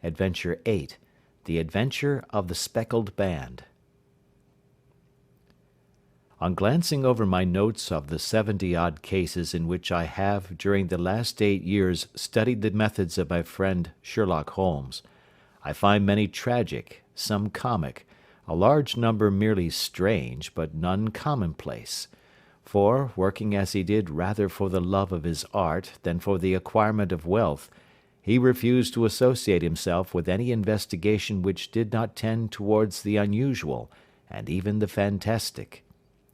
Adventure 8. The Adventure of the Speckled Band. On glancing over my notes of the 70-odd cases in which I have during the last 8 years studied the methods of my friend Sherlock Holmes, I find many tragic, some comic, a large number merely strange, but none commonplace. For, working as he did rather for the love of his art than for the acquirement of wealth, he refused to associate himself with any investigation which did not tend towards the unusual, and even the fantastic.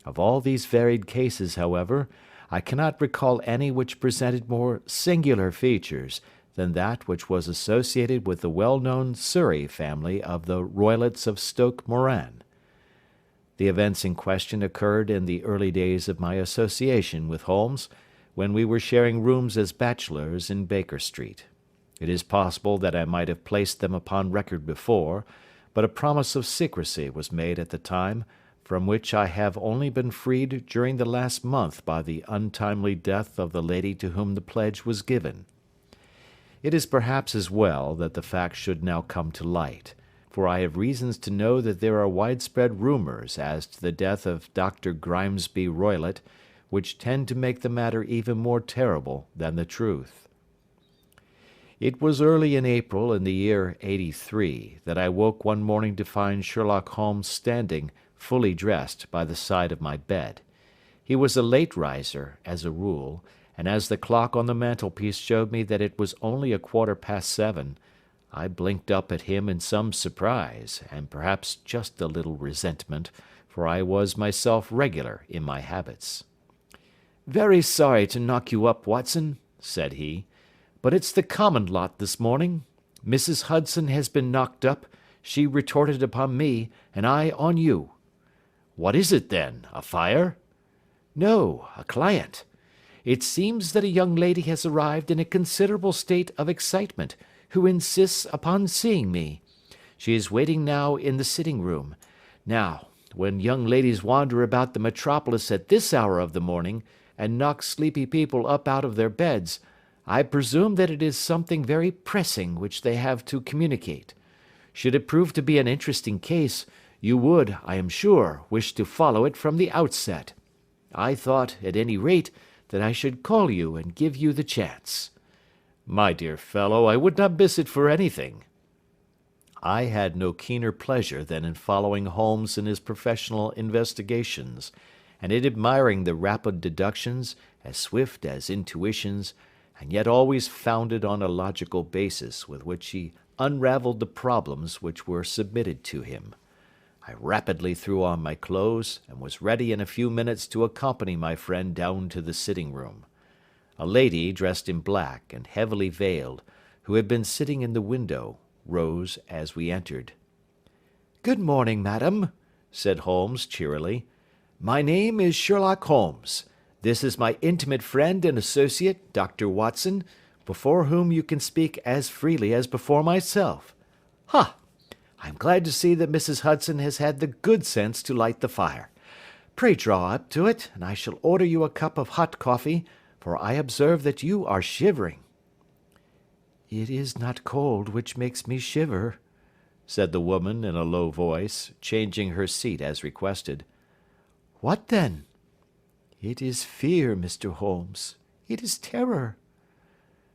Of all these varied cases, however, I cannot recall any which presented more singular features than that which was associated with the well-known Surrey family of the Roylotts of Stoke Moran. The events in question occurred in the early days of my association with Holmes, when we were sharing rooms as bachelors in Baker Street. It is possible that I might have placed them upon record before, but a promise of secrecy was made at the time, from which I have only been freed during the last month by the untimely death of the lady to whom the pledge was given. It is perhaps as well that the fact should now come to light, for I have reasons to know that there are widespread rumours as to the death of Dr. Grimesby Roylott, which tend to make the matter even more terrible than the truth. It was early in April in the year '83 that I woke one morning to find Sherlock Holmes standing, fully dressed, by the side of my bed. He was a late riser, as a rule, and as the clock on the mantelpiece showed me that it was only 7:15, I blinked up at him in some surprise, and perhaps just a little resentment, for I was myself regular in my habits. "Very sorry to knock you up, Watson," said he, "but it's the common lot this morning. Mrs. Hudson has been knocked up, she retorted upon me, and I on you." "What is it, then? A fire?" "No, a client. It seems that a young lady has arrived in a considerable state of excitement, who insists upon seeing me. She is waiting now in the sitting-room. Now, when young ladies wander about the metropolis at this hour of the morning, and knock sleepy people up out of their beds, I presume that it is something very pressing which they have to communicate. Should it prove to be an interesting case, you would, I am sure, wish to follow it from the outset. I thought, at any rate, that I should call you and give you the chance." "My dear fellow, I would not miss it for anything." I had no keener pleasure than in following Holmes in his professional investigations, and in admiring the rapid deductions, as swift as intuitions, and yet always founded on a logical basis with which he unravelled the problems which were submitted to him. I rapidly threw on my clothes, and was ready in a few minutes to accompany my friend down to the sitting-room. A lady, dressed in black, and heavily veiled, who had been sitting in the window, rose as we entered. "Good morning, madam," said Holmes cheerily. "My name is Sherlock Holmes. This is my intimate friend and associate, Dr. Watson, before whom you can speak as freely as before myself. Ha! I am glad to see that Mrs. Hudson has had the good sense to light the fire. Pray draw up to it, and I shall order you a cup of hot coffee, for I observe that you are shivering." "It is not cold which makes me shiver," said the woman in a low voice, changing her seat as requested. "What then?" "It is fear, Mr. Holmes. It is terror."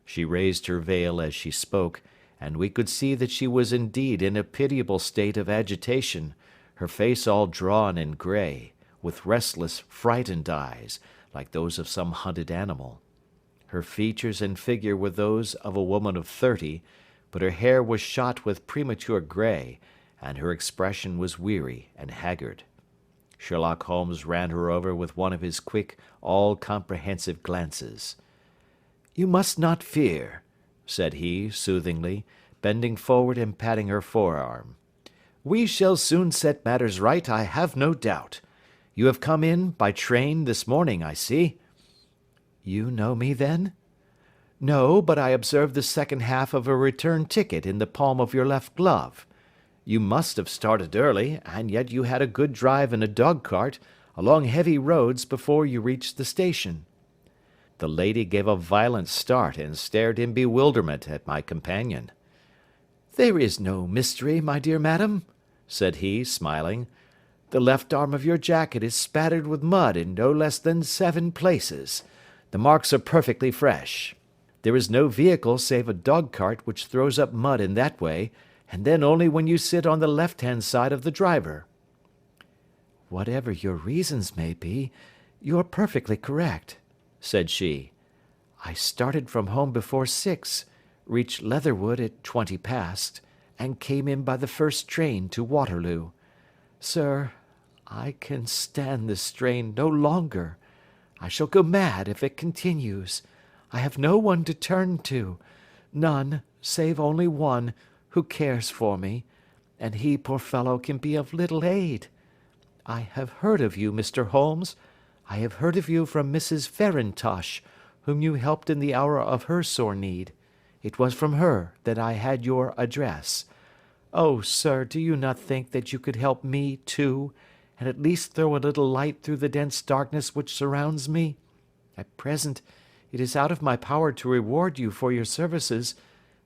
She raised her veil as she spoke, and we could see that she was indeed in a pitiable state of agitation, her face all drawn and grey, with restless, frightened eyes, like those of some hunted animal. Her features and figure were those of a woman of 30, but her hair was shot with premature grey, and her expression was weary and haggard. Sherlock Holmes ran her over with one of his quick, all-comprehensive glances. "You must not fear," said he, soothingly, bending forward and patting her forearm. "We shall soon set matters right, I have no doubt. You have come in by train this morning, I see." "You know me, then?" "No, but I observed the second half of a return ticket in the palm of your left glove. You must have started early, and yet you had a good drive in a dog-cart, along heavy roads, before you reached the station." The lady gave a violent start and stared in bewilderment at my companion. "There is no mystery, my dear madam," said he, smiling. "The left arm of your jacket is spattered with mud in no less than 7 places. The marks are perfectly fresh. There is no vehicle save a dog-cart which throws up mud in that way, and then only when you sit on the left-hand side of the driver." "Whatever your reasons may be, you're perfectly correct," said she. "I started from home before 6, reached Leatherwood at 20 past, and came in by the first train to Waterloo. Sir, I can stand this strain no longer. I shall go mad if it continues. I have no one to turn to, none, save only one, who cares for me, and he, poor fellow, can be of little aid. I have heard of you, Mr. Holmes. I have heard of you from Mrs. Farintosh, whom you helped in the hour of her sore need. It was from her that I had your address. Oh, sir, do you not think that you could help me, too, and at least throw a little light through the dense darkness which surrounds me? At present, it is out of my power to reward you for your services,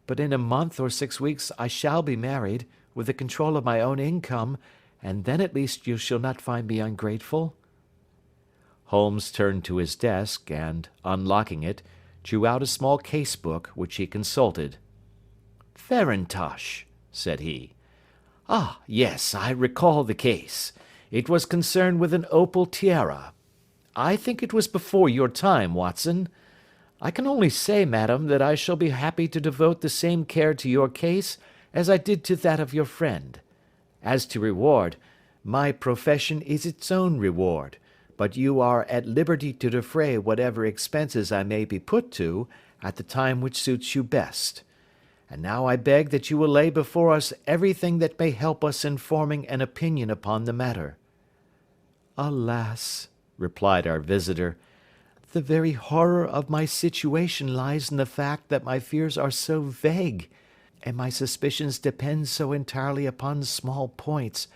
but in a month or 6 weeks I shall be married, with the control of my own income, and then at least you shall not find me ungrateful." Holmes turned to his desk, and, unlocking it, drew out a small case-book, which he consulted. "Farintosh," said he. "Ah, yes, I recall the case. It was concerned with an opal tiara. I think it was before your time, Watson. I can only say, madam, that I shall be happy to devote the same care to your case as I did to that of your friend. As to reward, my profession is its own reward, but you are at liberty to defray whatever expenses I may be put to, at the time which suits you best. And now I beg that you will lay before us everything that may help us in forming an opinion upon the matter." "Alas," replied our visitor, "the very horror of my situation lies in the fact that my fears are so vague, and my suspicions depend so entirely upon small points,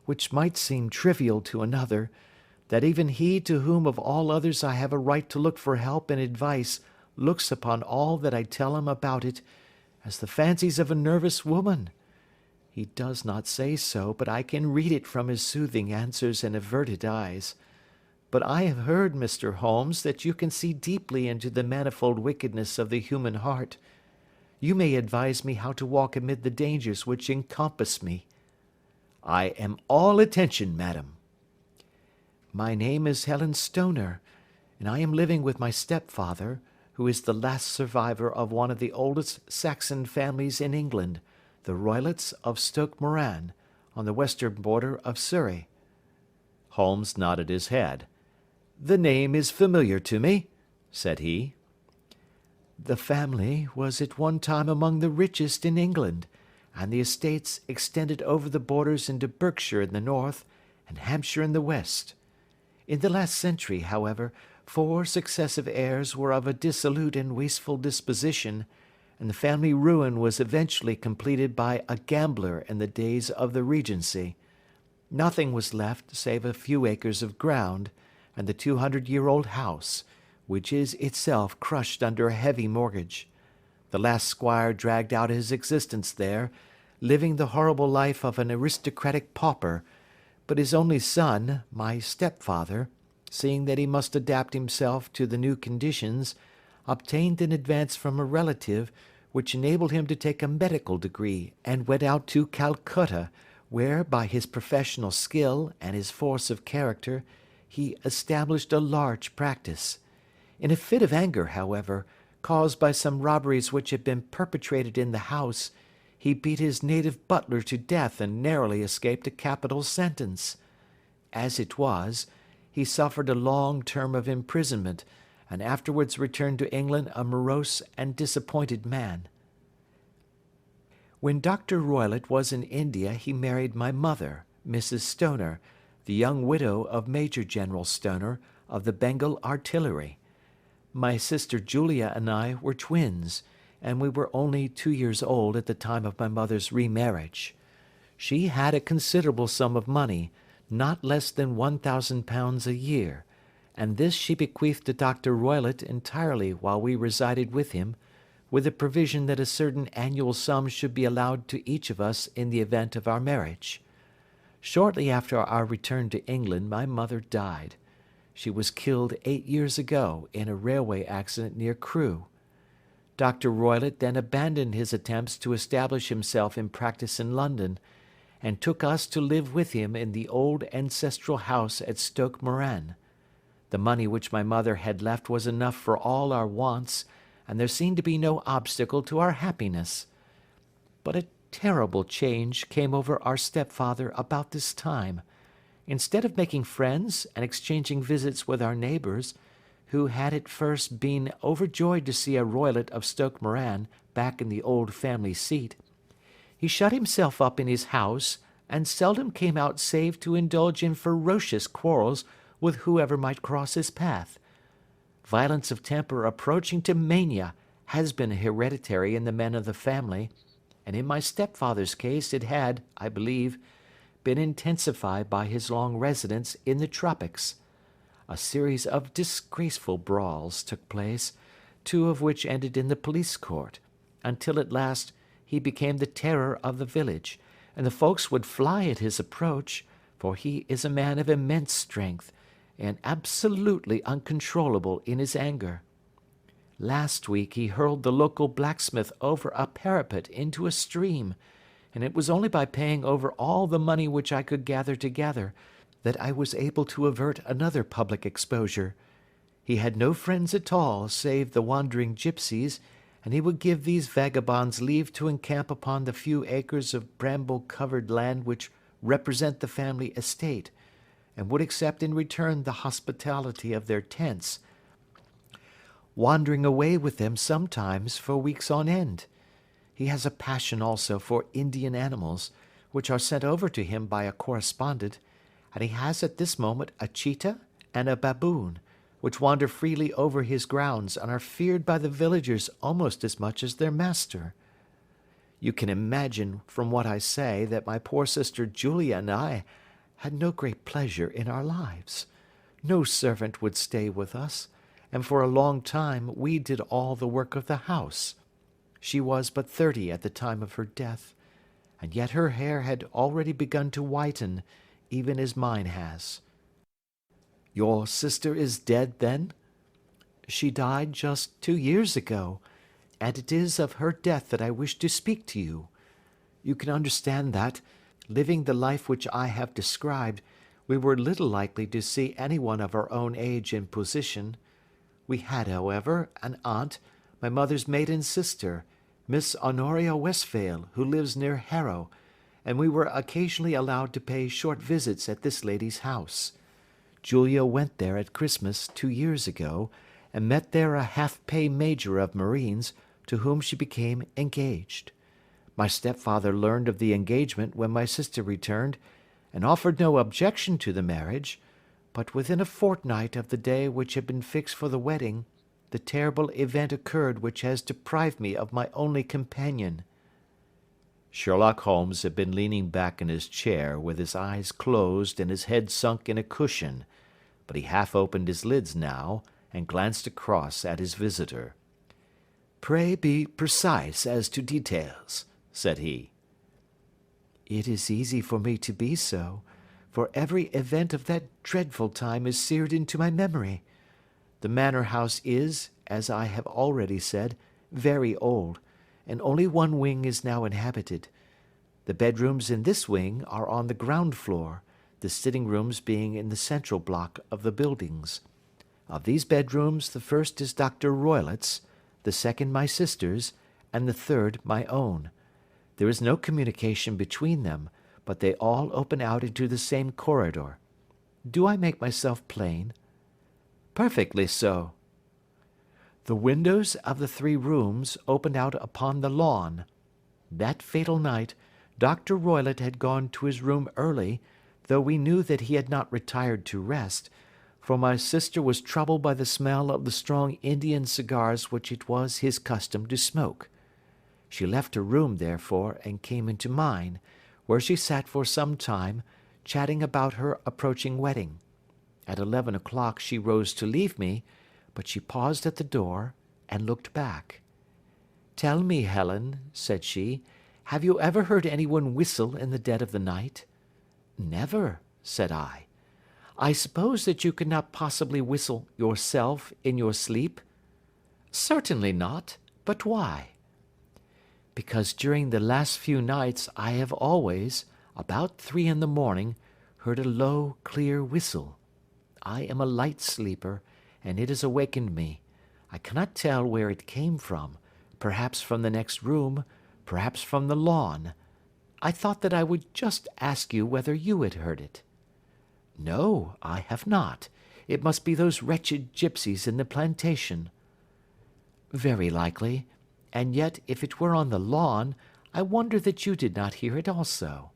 which might seem trivial to another, that even he to whom of all others I have a right to look for help and advice looks upon all that I tell him about it as the fancies of a nervous woman. He does not say so, but I can read it from his soothing answers and averted eyes. But I have heard, Mr. Holmes, that you can see deeply into the manifold wickedness of the human heart. You may advise me how to walk amid the dangers which encompass me." "I am all attention, madam." "My name is Helen Stoner, and I am living with my stepfather, who is the last survivor of one of the oldest Saxon families in England, the Roylotts of Stoke Moran, on the western border of Surrey." Holmes nodded his head. "The name is familiar to me," said he. "The family was at one time among the richest in England, and the estates extended over the borders into Berkshire in the north, and Hampshire in the west. In the last century, however, 4 successive heirs were of a dissolute and wasteful disposition, and the family ruin was eventually completed by a gambler in the days of the Regency. Nothing was left save a few acres of ground, and the 200-year-old house, which is itself crushed under a heavy mortgage. The last squire dragged out his existence there, living the horrible life of an aristocratic pauper, but his only son, my stepfather, seeing that he must adapt himself to the new conditions, obtained an advance from a relative, which enabled him to take a medical degree, and went out to Calcutta, where, by his professional skill and his force of character, he established a large practice. In a fit of anger, however, caused by some robberies which had been perpetrated in the house, he beat his native butler to death and narrowly escaped a capital sentence. As it was, he suffered a long term of imprisonment, and afterwards returned to England a morose and disappointed man. When Dr. Roylott was in India he married my mother, Mrs. Stoner, the young widow of Major General Stoner, of the Bengal Artillery. My sister Julia and I were twins, and we were only 2 years old at the time of my mother's remarriage. She had a considerable sum of money, not less than £1,000 a year, and this she bequeathed to Dr. Roylott entirely while we resided with him, with the provision that a certain annual sum should be allowed to each of us in the event of our marriage. Shortly after our return to England my mother died. She was killed 8 years ago in a railway accident near Crewe. Dr. Roylott then abandoned his attempts to establish himself in practice in London, and took us to live with him in the old ancestral house at Stoke Moran. The money which my mother had left was enough for all our wants, and there seemed to be no obstacle to our happiness. But a terrible change came over our stepfather about this time. Instead of making friends and exchanging visits with our neighbours, who had at first been overjoyed to see a Roylott of Stoke Moran back in the old family seat, he shut himself up in his house, and seldom came out save to indulge in ferocious quarrels with whoever might cross his path. Violence of temper approaching to mania has been hereditary in the men of the family, and in my stepfather's case it had, I believe, been intensified by his long residence in the tropics. A series of disgraceful brawls took place, 2 of which ended in the police court, until at last he became the terror of the village, and the folks would fly at his approach, for he is a man of immense strength, and absolutely uncontrollable in his anger. Last week he hurled the local blacksmith over a parapet into a stream, and it was only by paying over all the money which I could gather together that I was able to avert another public exposure. He had no friends at all save the wandering gipsies, and he would give these vagabonds leave to encamp upon the few acres of bramble-covered land which represent the family estate, and would accept in return the hospitality of their tents, wandering away with them sometimes for weeks on end. He has a passion also for Indian animals, which are sent over to him by a correspondent, and he has at this moment a cheetah and a baboon, which wander freely over his grounds and are feared by the villagers almost as much as their master. You can imagine from what I say that my poor sister Julia and I had no great pleasure in our lives. No servant would stay with us, and for a long time we did all the work of the house. She was but 30 at the time of her death, and yet her hair had already begun to whiten, even as mine has. Your sister is dead, then? She died just 2 years ago, and it is of her death that I wish to speak to you. You can understand that, living the life which I have described, we were little likely to see anyone of our own age and position. We had, however, an aunt, my mother's maiden sister, Miss Honoria Westphail, who lives near Harrow, and we were occasionally allowed to pay short visits at this lady's house. Julia went there at Christmas 2 years ago, and met there a half-pay major of marines, to whom she became engaged. My stepfather learned of the engagement when my sister returned, and offered no objection to the marriage, but within a fortnight of the day which had been fixed for the wedding, the terrible event occurred which has deprived me of my only companion." Sherlock Holmes had been leaning back in his chair with his eyes closed and his head sunk in a cushion, but he half opened his lids now and glanced across at his visitor. "Pray be precise as to details," said he. "It is easy for me to be so, for every event of that dreadful time is seared into my memory. The manor house is, as I have already said, very old, and only one wing is now inhabited. The bedrooms in this wing are on the ground floor, the sitting rooms being in the central block of the buildings. Of these bedrooms, the first is Dr. Roylott's, the second my sister's, and the third my own. There is no communication between them, but they all open out into the same corridor. Do I make myself plain?" "Perfectly so." "The windows of the 3 rooms opened out upon the lawn. That fatal night, Dr. Roylott had gone to his room early, though we knew that he had not retired to rest, for my sister was troubled by the smell of the strong Indian cigars which it was his custom to smoke. She left her room, therefore, and came into mine, where she sat for some time, chatting about her approaching wedding. At 11 o'clock she rose to leave me, but she paused at the door and looked back. "Tell me, Helen," said she, "have you ever heard anyone whistle in the dead of the night?" "Never," said I. "I suppose that you could not possibly whistle yourself in your sleep?" "Certainly not. But why?" "Because during the last few nights I have always, about 3 in the morning, heard a low, clear whistle. I am a light sleeper, and it has awakened me. I cannot tell where it came from, perhaps from the next room, perhaps from the lawn. I thought that I would just ask you whether you had heard it." "No, I have not. It must be those wretched gipsies in the plantation." "Very likely, and yet if it were on the lawn, I wonder that you did not hear it also."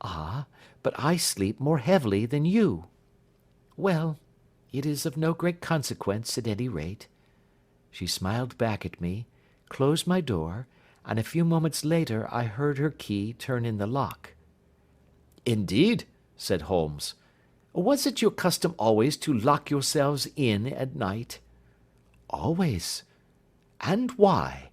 "Ah, but I sleep more heavily than you." "Well, it is of no great consequence at any rate." She smiled back at me, closed my door, and a few moments later I heard her key turn in the lock. "Indeed?" said Holmes. "Was it your custom always to lock yourselves in at night?" "Always." "And why?"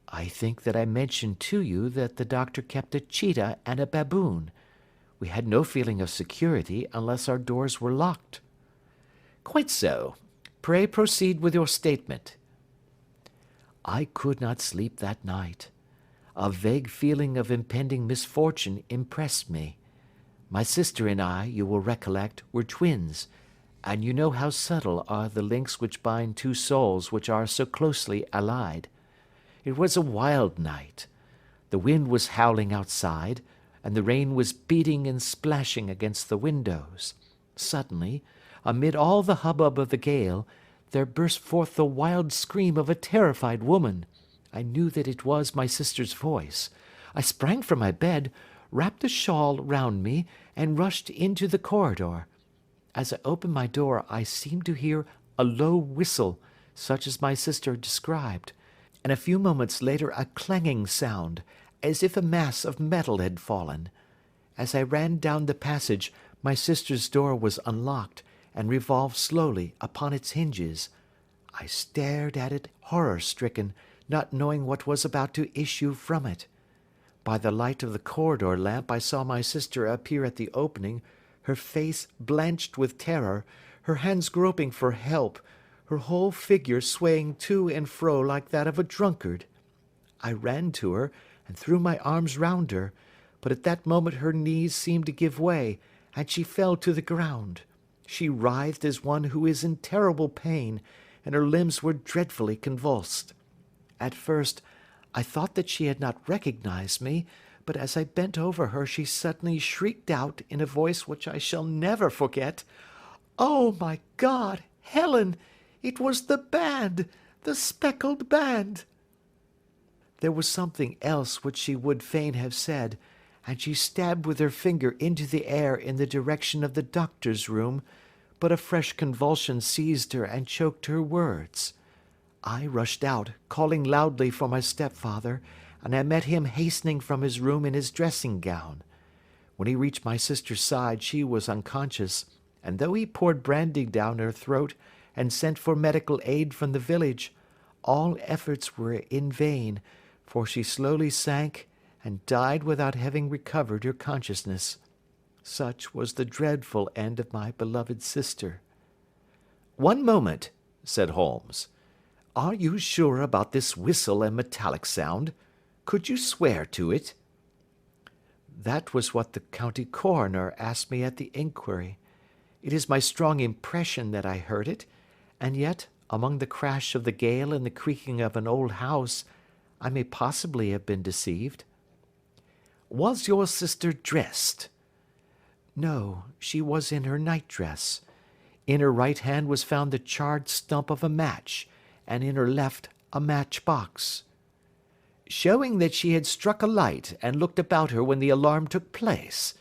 "I think that I mentioned to you that the doctor kept a cheetah and a baboon. We had no feeling of security unless our doors were locked." "Quite so. Pray proceed with your statement." "I could not sleep that night. A vague feeling of impending misfortune impressed me. My sister and I, you will recollect, were twins, and you know how subtle are the links which bind two souls which are so closely allied. It was a wild night. The wind was howling outside, and the rain was beating and splashing against the windows. Suddenly, amid all the hubbub of the gale, there burst forth the wild scream of a terrified woman. I knew that it was my sister's voice. I sprang from my bed, wrapped a shawl round me, and rushed into the corridor. As I opened my door I seemed to hear a low whistle, such as my sister described, and a few moments later a clanging sound, as if a mass of metal had fallen. As I ran down the passage, my sister's door was unlocked, and revolved slowly upon its hinges. I stared at it horror-stricken, not knowing what was about to issue from it. By the light of the corridor lamp I saw my sister appear at the opening, her face blanched with terror, her hands groping for help, her whole figure swaying to and fro like that of a drunkard. I ran to her, and threw my arms round her, but at that moment her knees seemed to give way, and she fell to the ground. She writhed as one who is in terrible pain, and her limbs were dreadfully convulsed. At first, I thought that she had not recognized me, but as I bent over her she suddenly shrieked out in a voice which I shall never forget, "Oh, my God, Helen! It was the band! The speckled band!" There was something else which she would fain have said, and she stabbed with her finger into the air in the direction of the doctor's room, but a fresh convulsion seized her and choked her words. I rushed out, calling loudly for my stepfather, and I met him hastening from his room in his dressing gown. When he reached my sister's side she was unconscious, and though he poured brandy down her throat and sent for medical aid from the village, all efforts were in vain, for she slowly sank and died without having recovered her consciousness. Such was the dreadful end of my beloved sister. "One moment," said Holmes. "Are you sure about this whistle and metallic sound? Could you swear to it?" "That was what the county coroner asked me at the inquiry. It is my strong impression that I heard it, and yet, among the crash of the gale and the creaking of an old house, I may possibly have been deceived." "Was your sister dressed?" "No, she was in her nightdress. In her right hand was found the charred stump of a match, and in her left a matchbox." "Showing that she had struck a light and looked about her when the alarm took place.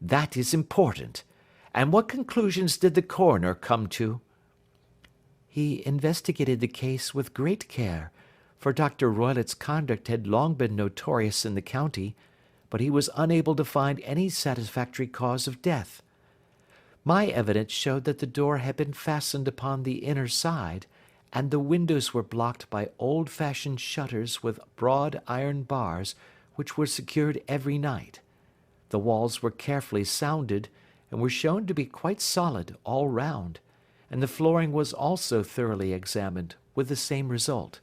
That is important. And what conclusions did the coroner come to?" "He investigated the case with great care, for Dr. Roylott's conduct had long been notorious in the county, but he was unable to find any satisfactory cause of death. My evidence showed that the door had been fastened upon the inner side, and the windows were blocked by old-fashioned shutters with broad iron bars, which were secured every night. The walls were carefully sounded, and were shown to be quite solid all round, and the flooring was also thoroughly examined, with the same result.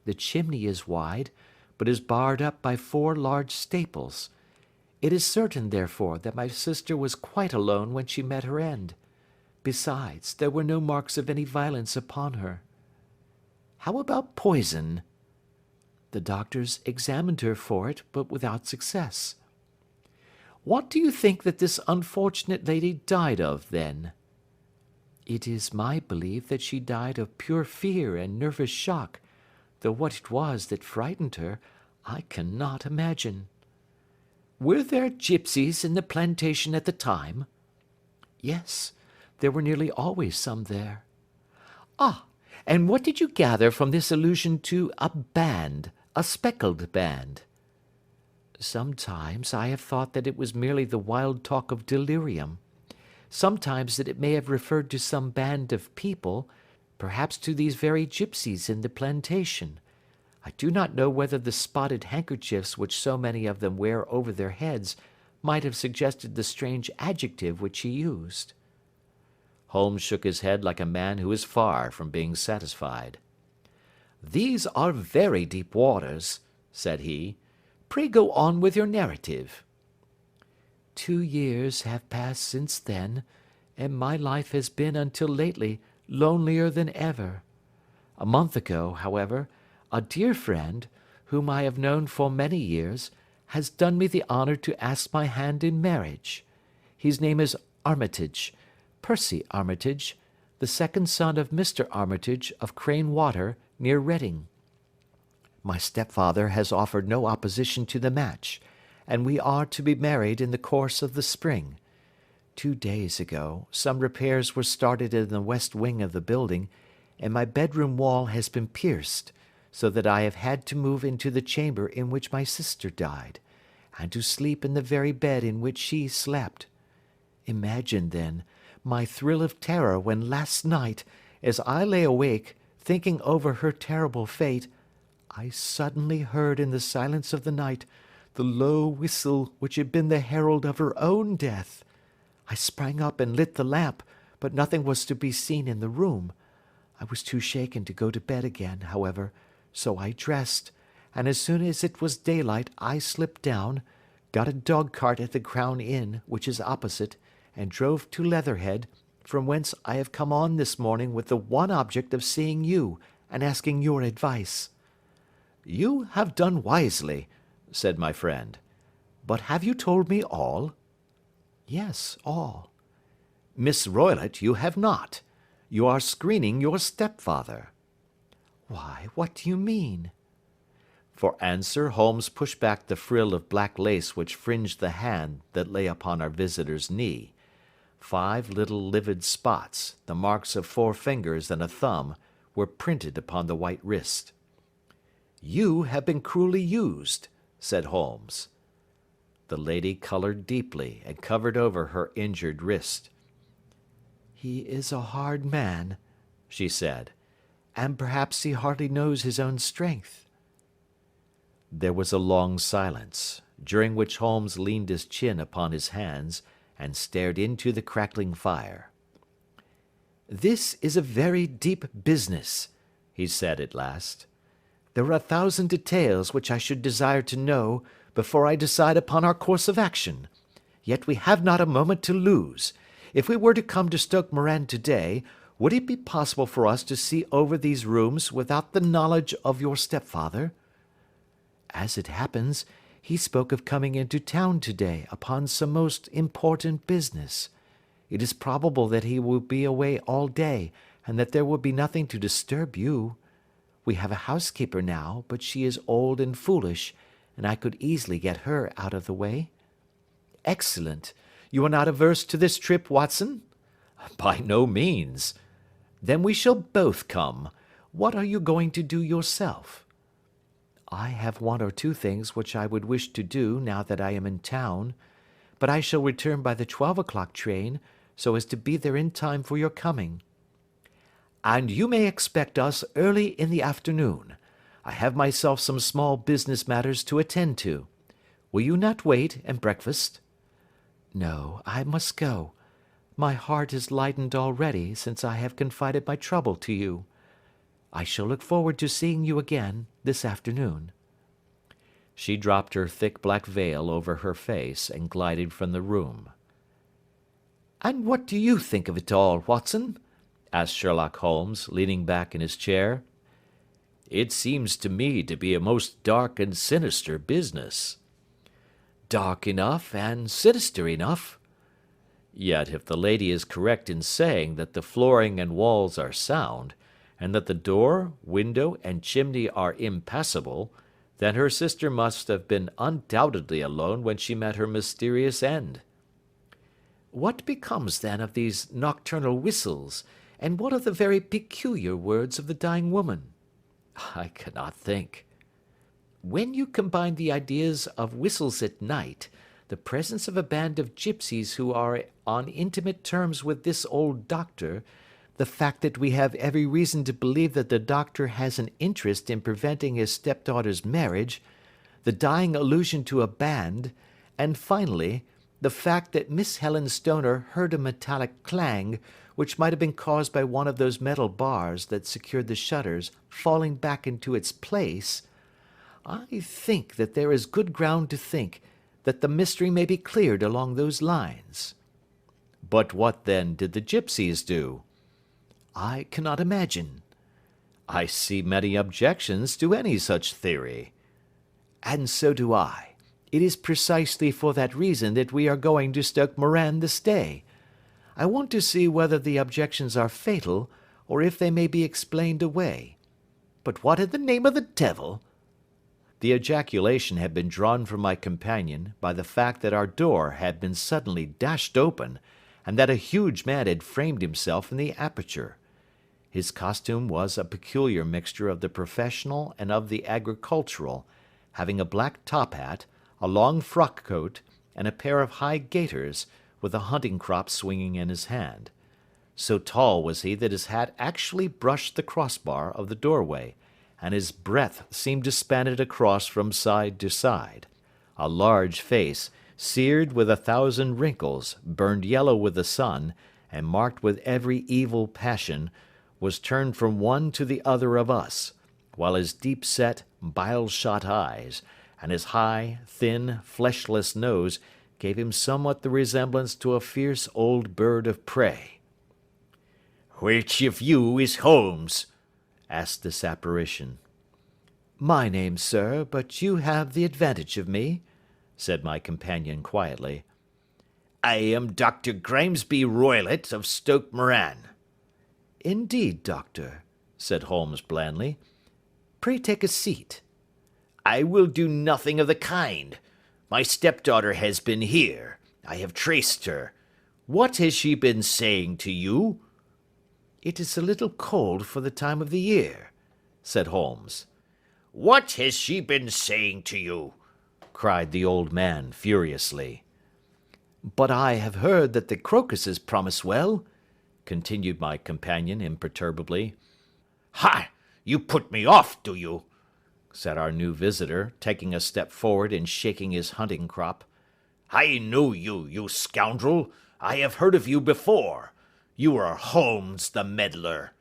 The chimney is wide, but is barred up by 4 large staples. It is certain, therefore, that my sister was quite alone when she met her end. Besides, there were no marks of any violence upon her. How about poison? The doctors examined her for it, but without success. What do you think that this unfortunate lady died of, then? It is my belief that she died of pure fear and nervous shock, though what it was that frightened her, I cannot imagine. Were there gipsies in the plantation at the time? Yes, there were nearly always some there. Ah, and what did you gather from this allusion to a band, a speckled band? Sometimes I have thought that it was merely the wild talk of delirium. Sometimes that it may have referred to some band of people, perhaps to these very gipsies in the plantation. I do not know whether the spotted handkerchiefs which so many of them wear over their heads might have suggested the strange adjective which he used. Holmes shook his head like a man who is far from being satisfied. "These are very deep waters," said he. "Pray go on with your narrative." 2 years have passed since then, and my life has been until lately lonelier than ever. A month ago, however, a dear friend, whom I have known for many years, has done me the honour to ask my hand in marriage. His name is Armitage, Percy Armitage, the second son of Mr. Armitage of Crane Water, near Reading. My stepfather has offered no opposition to the match, and we are to be married in the course of the spring. 2 days ago, some repairs were started in the west wing of the building, and my bedroom wall has been pierced, so that I have had to move into the chamber in which my sister died, and to sleep in the very bed in which she slept. Imagine, then, my thrill of terror when last night, as I lay awake, thinking over her terrible fate, I suddenly heard in the silence of the night the low whistle which had been the herald of her own death. I sprang up and lit the lamp, but nothing was to be seen in the room. I was too shaken to go to bed again, however, so I dressed, and as soon as it was daylight I slipped down, got a dog-cart at the Crown Inn, which is opposite, and drove to Leatherhead, from whence I have come on this morning with the one object of seeing you and asking your advice. You have done wisely, said my friend. But have you told me all? Yes, all. Miss Roylott, you have not. You are screening your stepfather. Why, what do you mean? For answer, Holmes pushed back the frill of black lace which fringed the hand that lay upon our visitor's knee. 5 little livid spots, the marks of 4 fingers and a thumb, were printed upon the white wrist. You have been cruelly used, said Holmes. The lady coloured deeply and covered over her injured wrist. He is a hard man, she said, and perhaps he hardly knows his own strength. There was a long silence, during which Holmes leaned his chin upon his hands and stared into the crackling fire. This is a very deep business, he said at last. There are 1,000 details which I should desire to know before I decide upon our course of action. Yet we have not a moment to lose. If we were to come to Stoke Moran today, would it be possible for us to see over these rooms without the knowledge of your stepfather? As it happens, he spoke of coming into town today upon some most important business. It is probable that he will be away all day, and that there will be nothing to disturb you. We have a housekeeper now, but she is old and foolish, and I could easily get her out of the way. Excellent. You are not averse to this trip, Watson? By no means. Then we shall both come. What are you going to do yourself? I have 1 or 2 things which I would wish to do now that I am in town, but I shall return by the 12 o'clock train, so as to be there in time for your coming. And you may expect us early in the afternoon. I have myself some small business matters to attend to. Will you not wait and breakfast?" "No, I must go. My heart is lightened already since I have confided my trouble to you. I shall look forward to seeing you again this afternoon." She dropped her thick black veil over her face and glided from the room. "And what do you think of it all, Watson?" asked Sherlock Holmes, leaning back in his chair. "It seems to me to be a most dark and sinister business." "Dark enough and sinister enough." "Yet if the lady is correct in saying that the flooring and walls are sound, and that the door, window, and chimney are impassable, then her sister must have been undoubtedly alone when she met her mysterious end." "What becomes then of these nocturnal whistles, and what of the very peculiar words of the dying woman?" "I cannot think." "When you combine the ideas of whistles at night, the presence of a band of gipsies who are on intimate terms with this old doctor, the fact that we have every reason to believe that the doctor has an interest in preventing his stepdaughter's marriage, the dying allusion to a band, and finally, the fact that Miss Helen Stoner heard a metallic clang, which might have been caused by one of those metal bars that secured the shutters falling back into its place, I think that there is good ground to think that the mystery may be cleared along those lines." "But what then did the gipsies do?" "I cannot imagine." "I see many objections to any such theory." "And so do I. It is precisely for that reason that we are going to Stoke Moran this day. I want to see whether the objections are fatal, or if they may be explained away. But what in the name of the devil—" The ejaculation had been drawn from my companion by the fact that our door had been suddenly dashed open, and that a huge man had framed himself in the aperture. His costume was a peculiar mixture of the professional and of the agricultural, having a black top hat, a long frock coat, and a pair of high gaiters, with a hunting crop swinging in his hand. So tall was he that his hat actually brushed the crossbar of the doorway, and his breadth seemed to span it across from side to side. A large face, seared with 1,000 wrinkles, burned yellow with the sun, and marked with every evil passion, was turned from one to the other of us, while his deep-set, bile-shot eyes, and his high, thin, fleshless nose gave him somewhat the resemblance to a fierce old bird of prey. "Which of you is Holmes?" asked this apparition. "My name, sir, but you have the advantage of me," said my companion quietly. "I am Dr. Grimesby Roylott of Stoke Moran." "Indeed, doctor," said Holmes blandly. "Pray take a seat." "I will do nothing of the kind. My stepdaughter has been here. I have traced her. What has she been saying to you?" "It is a little cold for the time of the year," said Holmes. "What has she been saying to you?" cried the old man furiously. "But I have heard that the crocuses promise well," continued my companion imperturbably. "Ha! You put me off, do you?" said our new visitor, taking a step forward and shaking his hunting crop. "I know you, you scoundrel. I have heard of you before. You are Holmes the meddler."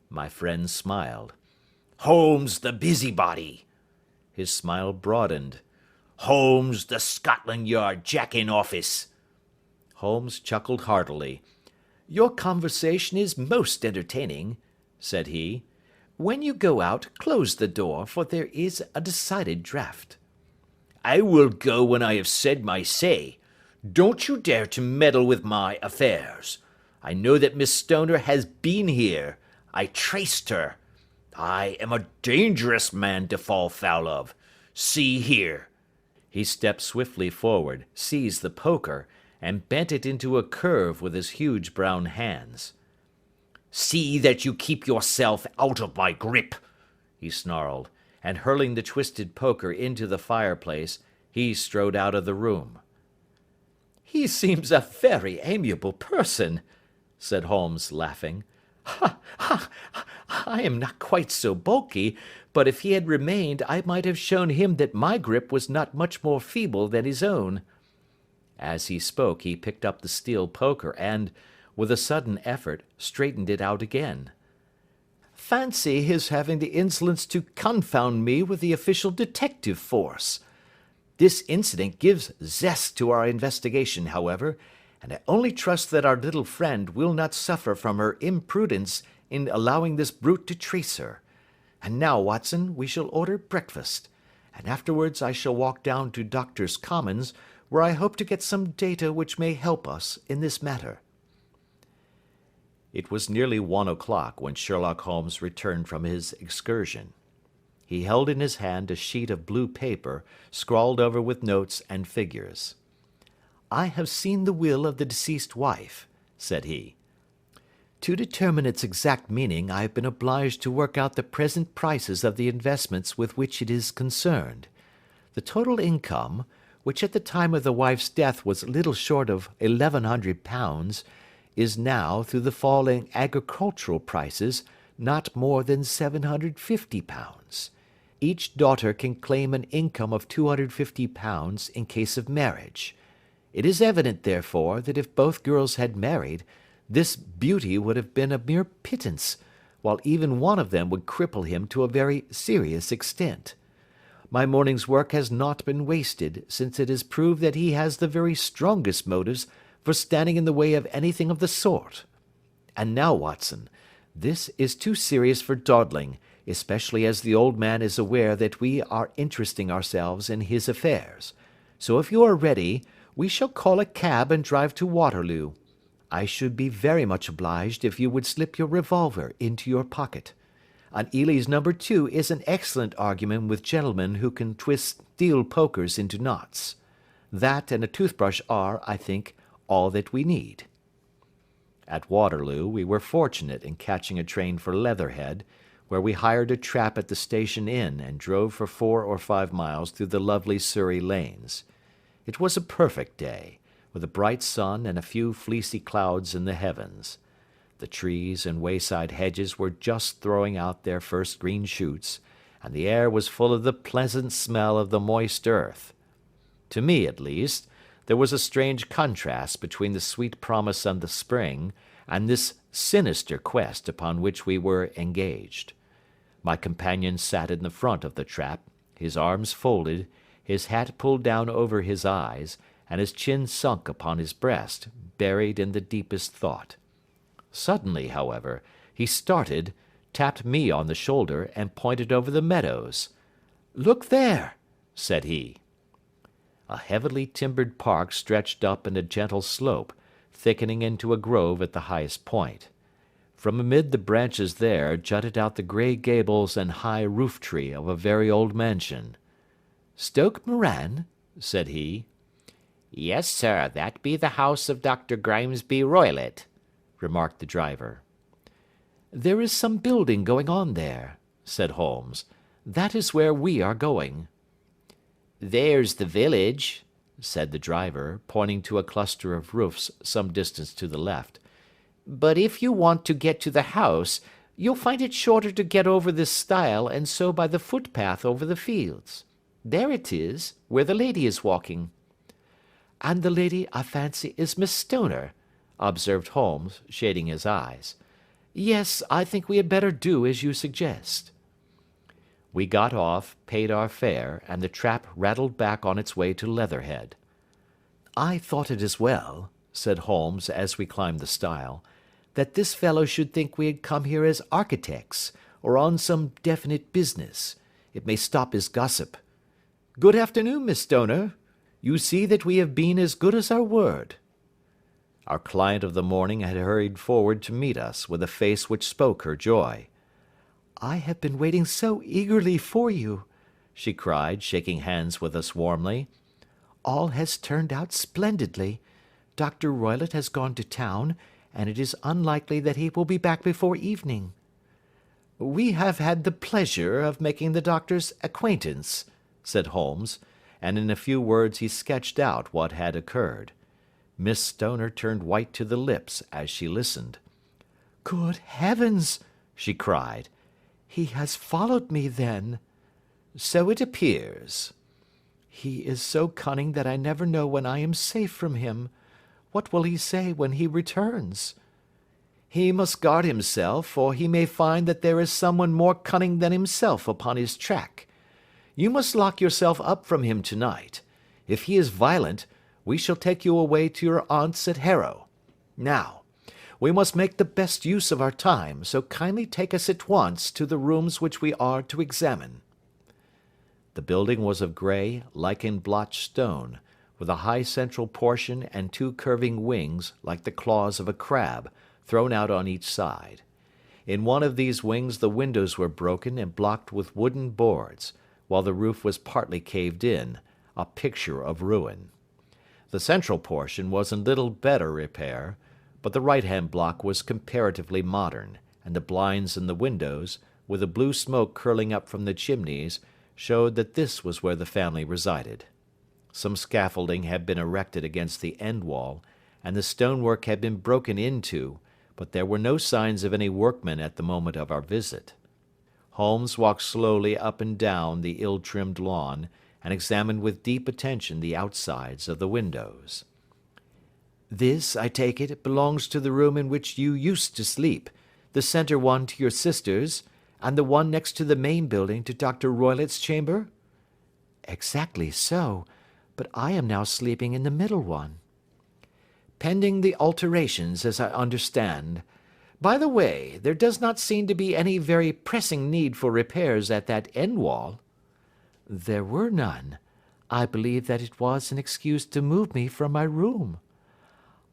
My friend smiled. "Holmes the busybody." His smile broadened. "Holmes the Scotland Yard Jack-in-office." Holmes chuckled heartily. "Your conversation is most entertaining," said he. "When you go out, close the door, for there is a decided draught." "I will go when I have said my say. Don't you dare to meddle with my affairs. I know that Miss Stoner has been here. I traced her. I am a dangerous man to fall foul of. See here." He stepped swiftly forward, seized the poker, and bent it into a curve with his huge brown hands. "See that you keep yourself out of my grip," he snarled, and hurling the twisted poker into the fireplace, he strode out of the room. "He seems a very amiable person," said Holmes, laughing. I am not quite so bulky, but if he had remained, I might have shown him that my grip was not much more feeble than his own." As he spoke, he picked up the steel poker and, with a sudden effort, straightened it out again. "Fancy his having the insolence to confound me with the official detective force! This incident gives zest to our investigation, however, and I only trust that our little friend will not suffer from her imprudence in allowing this brute to trace her. And now, Watson, we shall order breakfast, and afterwards I shall walk down to Doctors' Commons, where I hope to get some data which may help us in this matter." It was nearly 1 o'clock when Sherlock Holmes returned from his excursion. He held in his hand a sheet of blue paper, scrawled over with notes and figures. "I have seen the will of the deceased wife," said he. "To determine its exact meaning, I have been obliged to work out the present prices of the investments with which it is concerned. The total income, which at the time of the wife's death was little short of £1,100, is now, through the fall in agricultural prices, not more than £750. Each daughter can claim an income of £250 in case of marriage. It is evident, therefore, that if both girls had married, this beauty would have been a mere pittance, while even one of them would cripple him to a very serious extent. My morning's work has not been wasted, since it has proved that he has the very strongest motives for standing in the way of anything of the sort. And now, Watson, this is too serious for dawdling, especially as the old man is aware that we are interesting ourselves in his affairs. So if you are ready, we shall call a cab and drive to Waterloo. I should be very much obliged if you would slip your revolver into your pocket. An Ely's No. 2 is an excellent argument with gentlemen who can twist steel pokers into knots. That and a toothbrush are, I think, all that we need." At Waterloo we were fortunate in catching a train for Leatherhead, where we hired a trap at the station inn and drove for 4 or 5 miles through the lovely Surrey lanes. It was a perfect day, with a bright sun and a few fleecy clouds in the heavens. The trees and wayside hedges were just throwing out their first green shoots, and the air was full of the pleasant smell of the moist earth. To me, at least, there was a strange contrast between the sweet promise of the spring and this sinister quest upon which we were engaged. My companion sat in the front of the trap, his arms folded, his hat pulled down over his eyes, and his chin sunk upon his breast, buried in the deepest thought. Suddenly, however, he started, tapped me on the shoulder, and pointed over the meadows. "Look there," said he. A heavily timbered park stretched up in a gentle slope, thickening into a grove at the highest point. From amid the branches there jutted out the grey gables and high roof-tree of a very old mansion. "Stoke Moran?" said he. "Yes, sir, that be the house of Dr. Grimesby Roylott," remarked the driver. "There is some building going on there," said Holmes. "That is where we are going." "There's the village," said the driver, pointing to a cluster of roofs some distance to the left. "But if you want to get to the house, you'll find it shorter to get over this stile and so by the footpath over the fields. There it is, where the lady is walking." "And the lady, I fancy, is Miss Stoner," observed Holmes, shading his eyes. "Yes, I think we had better do as you suggest." We got off, paid our fare, and the trap rattled back on its way to Leatherhead. "I thought it as well," said Holmes as we climbed the stile, "that this fellow should think we had come here as architects, or on some definite business. It may stop his gossip. Good afternoon, Miss Stoner. You see that we have been as good as our word." Our client of the morning had hurried forward to meet us with a face which spoke her joy. "I have been waiting so eagerly for you," she cried, shaking hands with us warmly. "All has turned out splendidly. Dr. Roylott has gone to town, and it is unlikely that he will be back before evening." "We have had the pleasure of making the doctor's acquaintance," said Holmes, and in a few words he sketched out what had occurred. Miss Stoner turned white to the lips as she listened. "Good heavens!" she cried. "He has followed me, then?" "So it appears." "He is so cunning that I never know when I am safe from him. What will he say when he returns?" "He must guard himself, for he may find that there is someone more cunning than himself upon his track. You must lock yourself up from him tonight. If he is violent, we shall take you away to your aunt's at Harrow. Now, we must make the best use of our time, so kindly take us at once to the rooms which we are to examine." The building was of grey, lichen-blotched stone, with a high central portion and two curving wings, like the claws of a crab, thrown out on each side. In one of these wings the windows were broken and blocked with wooden boards, while the roof was partly caved in, a picture of ruin. The central portion was in little better repair, but the right-hand block was comparatively modern, and the blinds in the windows, with the blue smoke curling up from the chimneys, showed that this was where the family resided. Some scaffolding had been erected against the end wall, and the stonework had been broken into, but there were no signs of any workmen at the moment of our visit. Holmes walked slowly up and down the ill-trimmed lawn, and examined with deep attention the outsides of the windows. "This, I take it, belongs to the room in which you used to sleep, the centre one to your sister's, and the one next to the main building to Dr. Roylott's chamber?" "Exactly so, but I am now sleeping in the middle one." "Pending the alterations, as I understand. By the way, there does not seem to be any very pressing need for repairs at that end wall." "There were none. I believe that it was an excuse to move me from my room."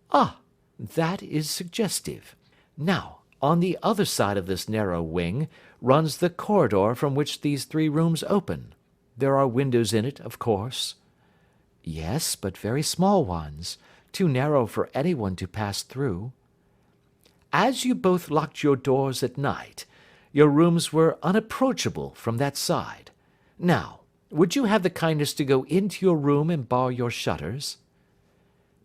"Ah, that is suggestive. Now, on the other side of this narrow wing runs the corridor from which these three rooms open. There are windows in it, of course." "Yes, but very small ones, too narrow for anyone to pass through." "As you both locked your doors at night, your rooms were unapproachable from that side. Now, would you have the kindness to go into your room and bar your shutters?"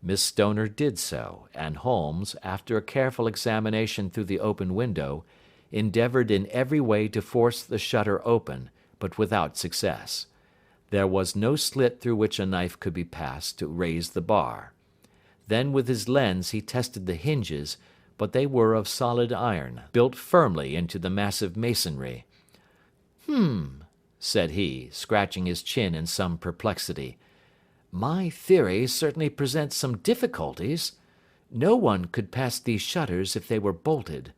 Miss Stoner did so, and Holmes, after a careful examination through the open window, endeavoured in every way to force the shutter open, but without success. There was no slit through which a knife could be passed to raise the bar. Then with his lens he tested the hinges, but they were of solid iron, built firmly into the massive masonry. Said he, scratching his chin in some perplexity. "My theory certainly presents some difficulties. No one could pass these shutters if they were bolted.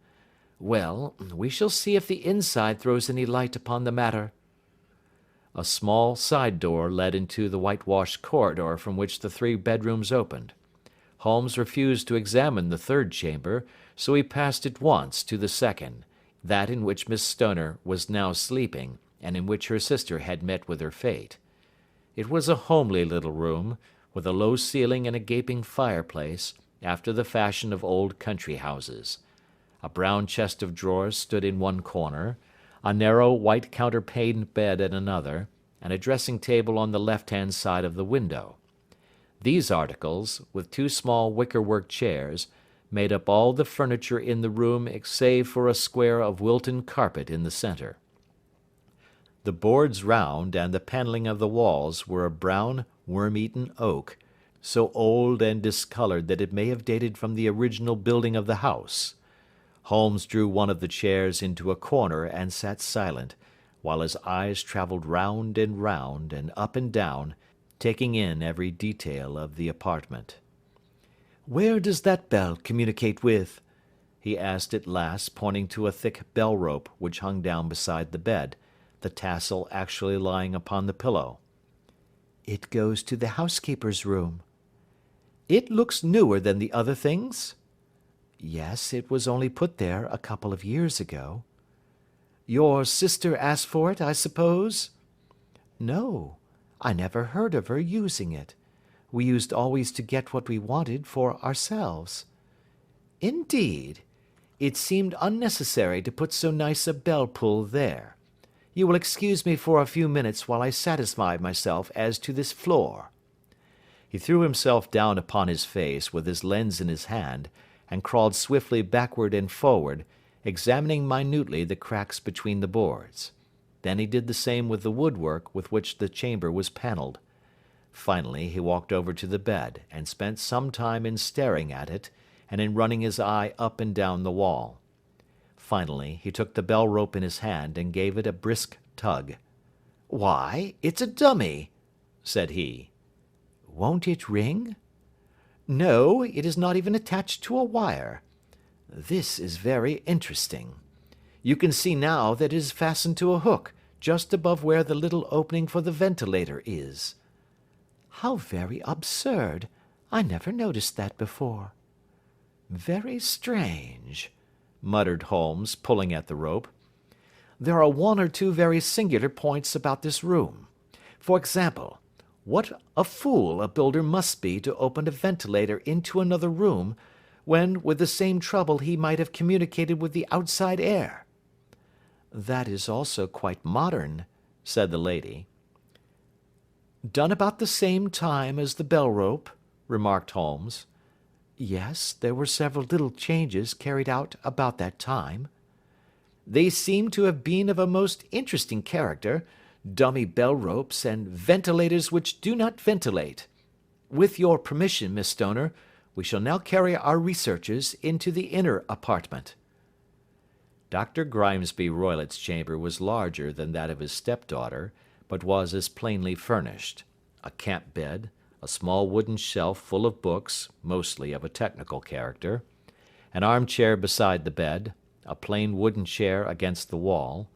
Well, we shall see if the inside throws any light upon the matter." A small side door led into the whitewashed corridor from which the three bedrooms opened. Holmes refused to examine the third chamber, so he passed at once to the second, that in which Miss Stoner was now sleeping, and in which her sister had met with her fate. It was a homely little room, with a low ceiling and a gaping fireplace, after the fashion of old country houses. A brown chest of drawers stood in one corner, a narrow white counterpaned bed in another, and a dressing-table on the left-hand side of the window. These articles, with two small wicker-work chairs, made up all the furniture in the room save for a square of Wilton carpet in the centre. The boards round and the panelling of the walls were of brown, worm-eaten oak, so old and discoloured that it may have dated from the original building of the house. Holmes drew one of the chairs into a corner and sat silent, while his eyes travelled round and up and down, taking in every detail of the apartment. "Where does that bell communicate with?" he asked at last, pointing to a thick bell-rope which hung down beside the bed, the tassel actually lying upon the pillow. "It goes to the housekeeper's room." "It looks newer than the other things?" "Yes, it was only put there a couple of years ago." "Your sister asked for it, I suppose?" "No, I never heard of her using it. We used always to get what we wanted for ourselves." "Indeed? It seemed unnecessary to put so nice a bell-pull there. You will excuse me for a few minutes while I satisfy myself as to this floor." He threw himself down upon his face with his lens in his hand, and crawled swiftly backward and forward, examining minutely the cracks between the boards. Then he did the same with the woodwork with which the chamber was panelled. Finally, he walked over to the bed, and spent some time in staring at it, and in running his eye up and down the wall. Finally, he took the bell rope in his hand and gave it a brisk tug. "Why, it's a dummy," said he. "Won't it ring?" "No, it is not even attached to a wire. This is very interesting. You can see now that it is fastened to a hook, just above where the little opening for the ventilator is." "How very absurd! I never noticed that before." "Very strange," muttered Holmes, pulling at the rope. "There are one or two very singular points about this room. For example, what a fool a builder must be to open a ventilator into another room, when with the same trouble he might have communicated with the outside air." "That is also quite modern," said the lady. "Done about the same time as the bell rope," remarked Holmes. "Yes, there were several little changes carried out about that time." "They seem to have been of a most interesting character, dummy bell ropes and ventilators which do not ventilate. With your permission, Miss Stoner, we shall now carry our researches into the inner apartment." Dr. Grimesby Roylott's chamber was larger than that of his stepdaughter, but was as plainly furnished. A camp bed, a small wooden shelf full of books, mostly of a technical character, an armchair beside the bed, a plain wooden chair against the wall,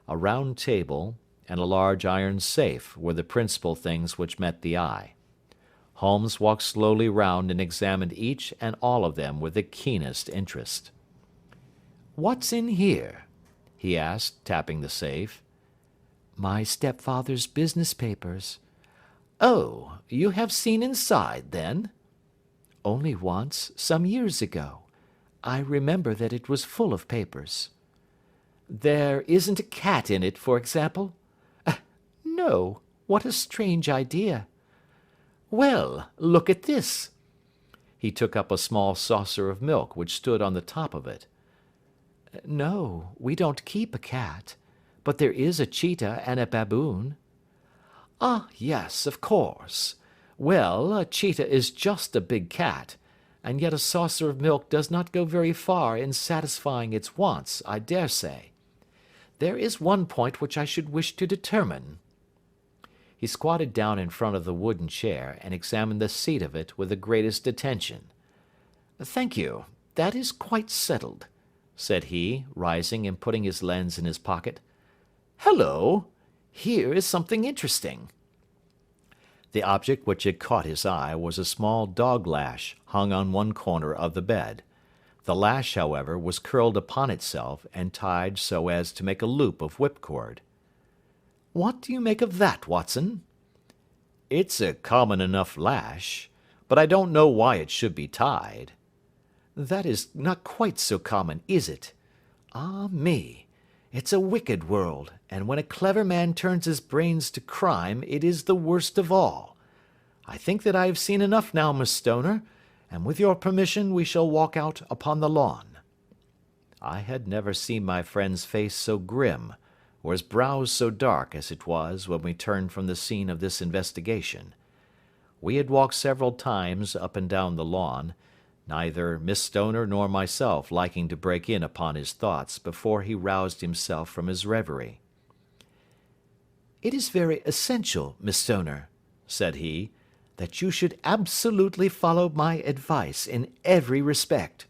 a round table, and a large iron safe were the principal things which met the eye. Holmes walked slowly round and examined each and all of them with the keenest interest. "What's in here?" he asked, tapping the safe. "My stepfather's business papers." "Oh, you have seen inside, then?" "Only once, some years ago. I remember that it was full of papers." "There isn't a cat in it, for example?" "No. What a strange idea." "Well, look at this." He took up a small saucer of milk which stood on the top of it. "No, we don't keep a cat, but there is a cheetah and a baboon." "Ah, yes, of course. Well, a cheetah is just a big cat, and yet a saucer of milk does not go very far in satisfying its wants, I dare say. There is one point which I should wish to determine." He squatted down in front of the wooden chair, and examined the seat of it with the greatest attention. "Thank you, that is quite settled," said he, rising and putting his lens in his pocket. "Hullo! Here is something interesting." The object which had caught his eye was a small dog lash hung on one corner of the bed. The lash, however, was curled upon itself and tied so as to make a loop of whipcord. "What do you make of that, Watson?" "It's a common enough lash, but I don't know why it should be tied." "That is not quite so common, is it? Ah me! It's a wicked world, and when a clever man turns his brains to crime, it is the worst of all. I think that I have seen enough now, Miss Stoner, and with your permission we shall walk out upon the lawn." I had never seen my friend's face so grim, or his brows so dark as it was when we turned from the scene of this investigation. We had walked several times up and down the lawn, neither Miss Stoner nor myself liking to break in upon his thoughts before he roused himself from his reverie. "It is very essential, Miss Stoner," said he, "that you should absolutely follow my advice in every respect."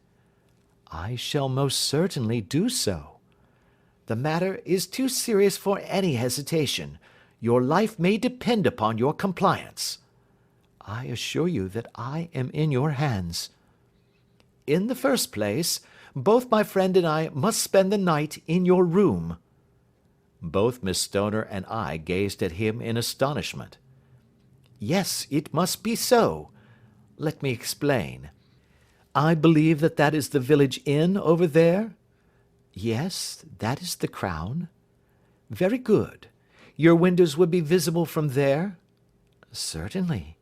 "I shall most certainly do so." "The matter is too serious for any hesitation. Your life may depend upon your compliance." "I assure you that I am in your hands." "In the first place, both my friend and I must spend the night in your room." Both Miss Stoner and I gazed at him in astonishment. "Yes, it must be so. Let me explain. I believe that that is the village inn over there?" "Yes, that is the Crown." "Very good. Your windows would be visible from there?" "Certainly."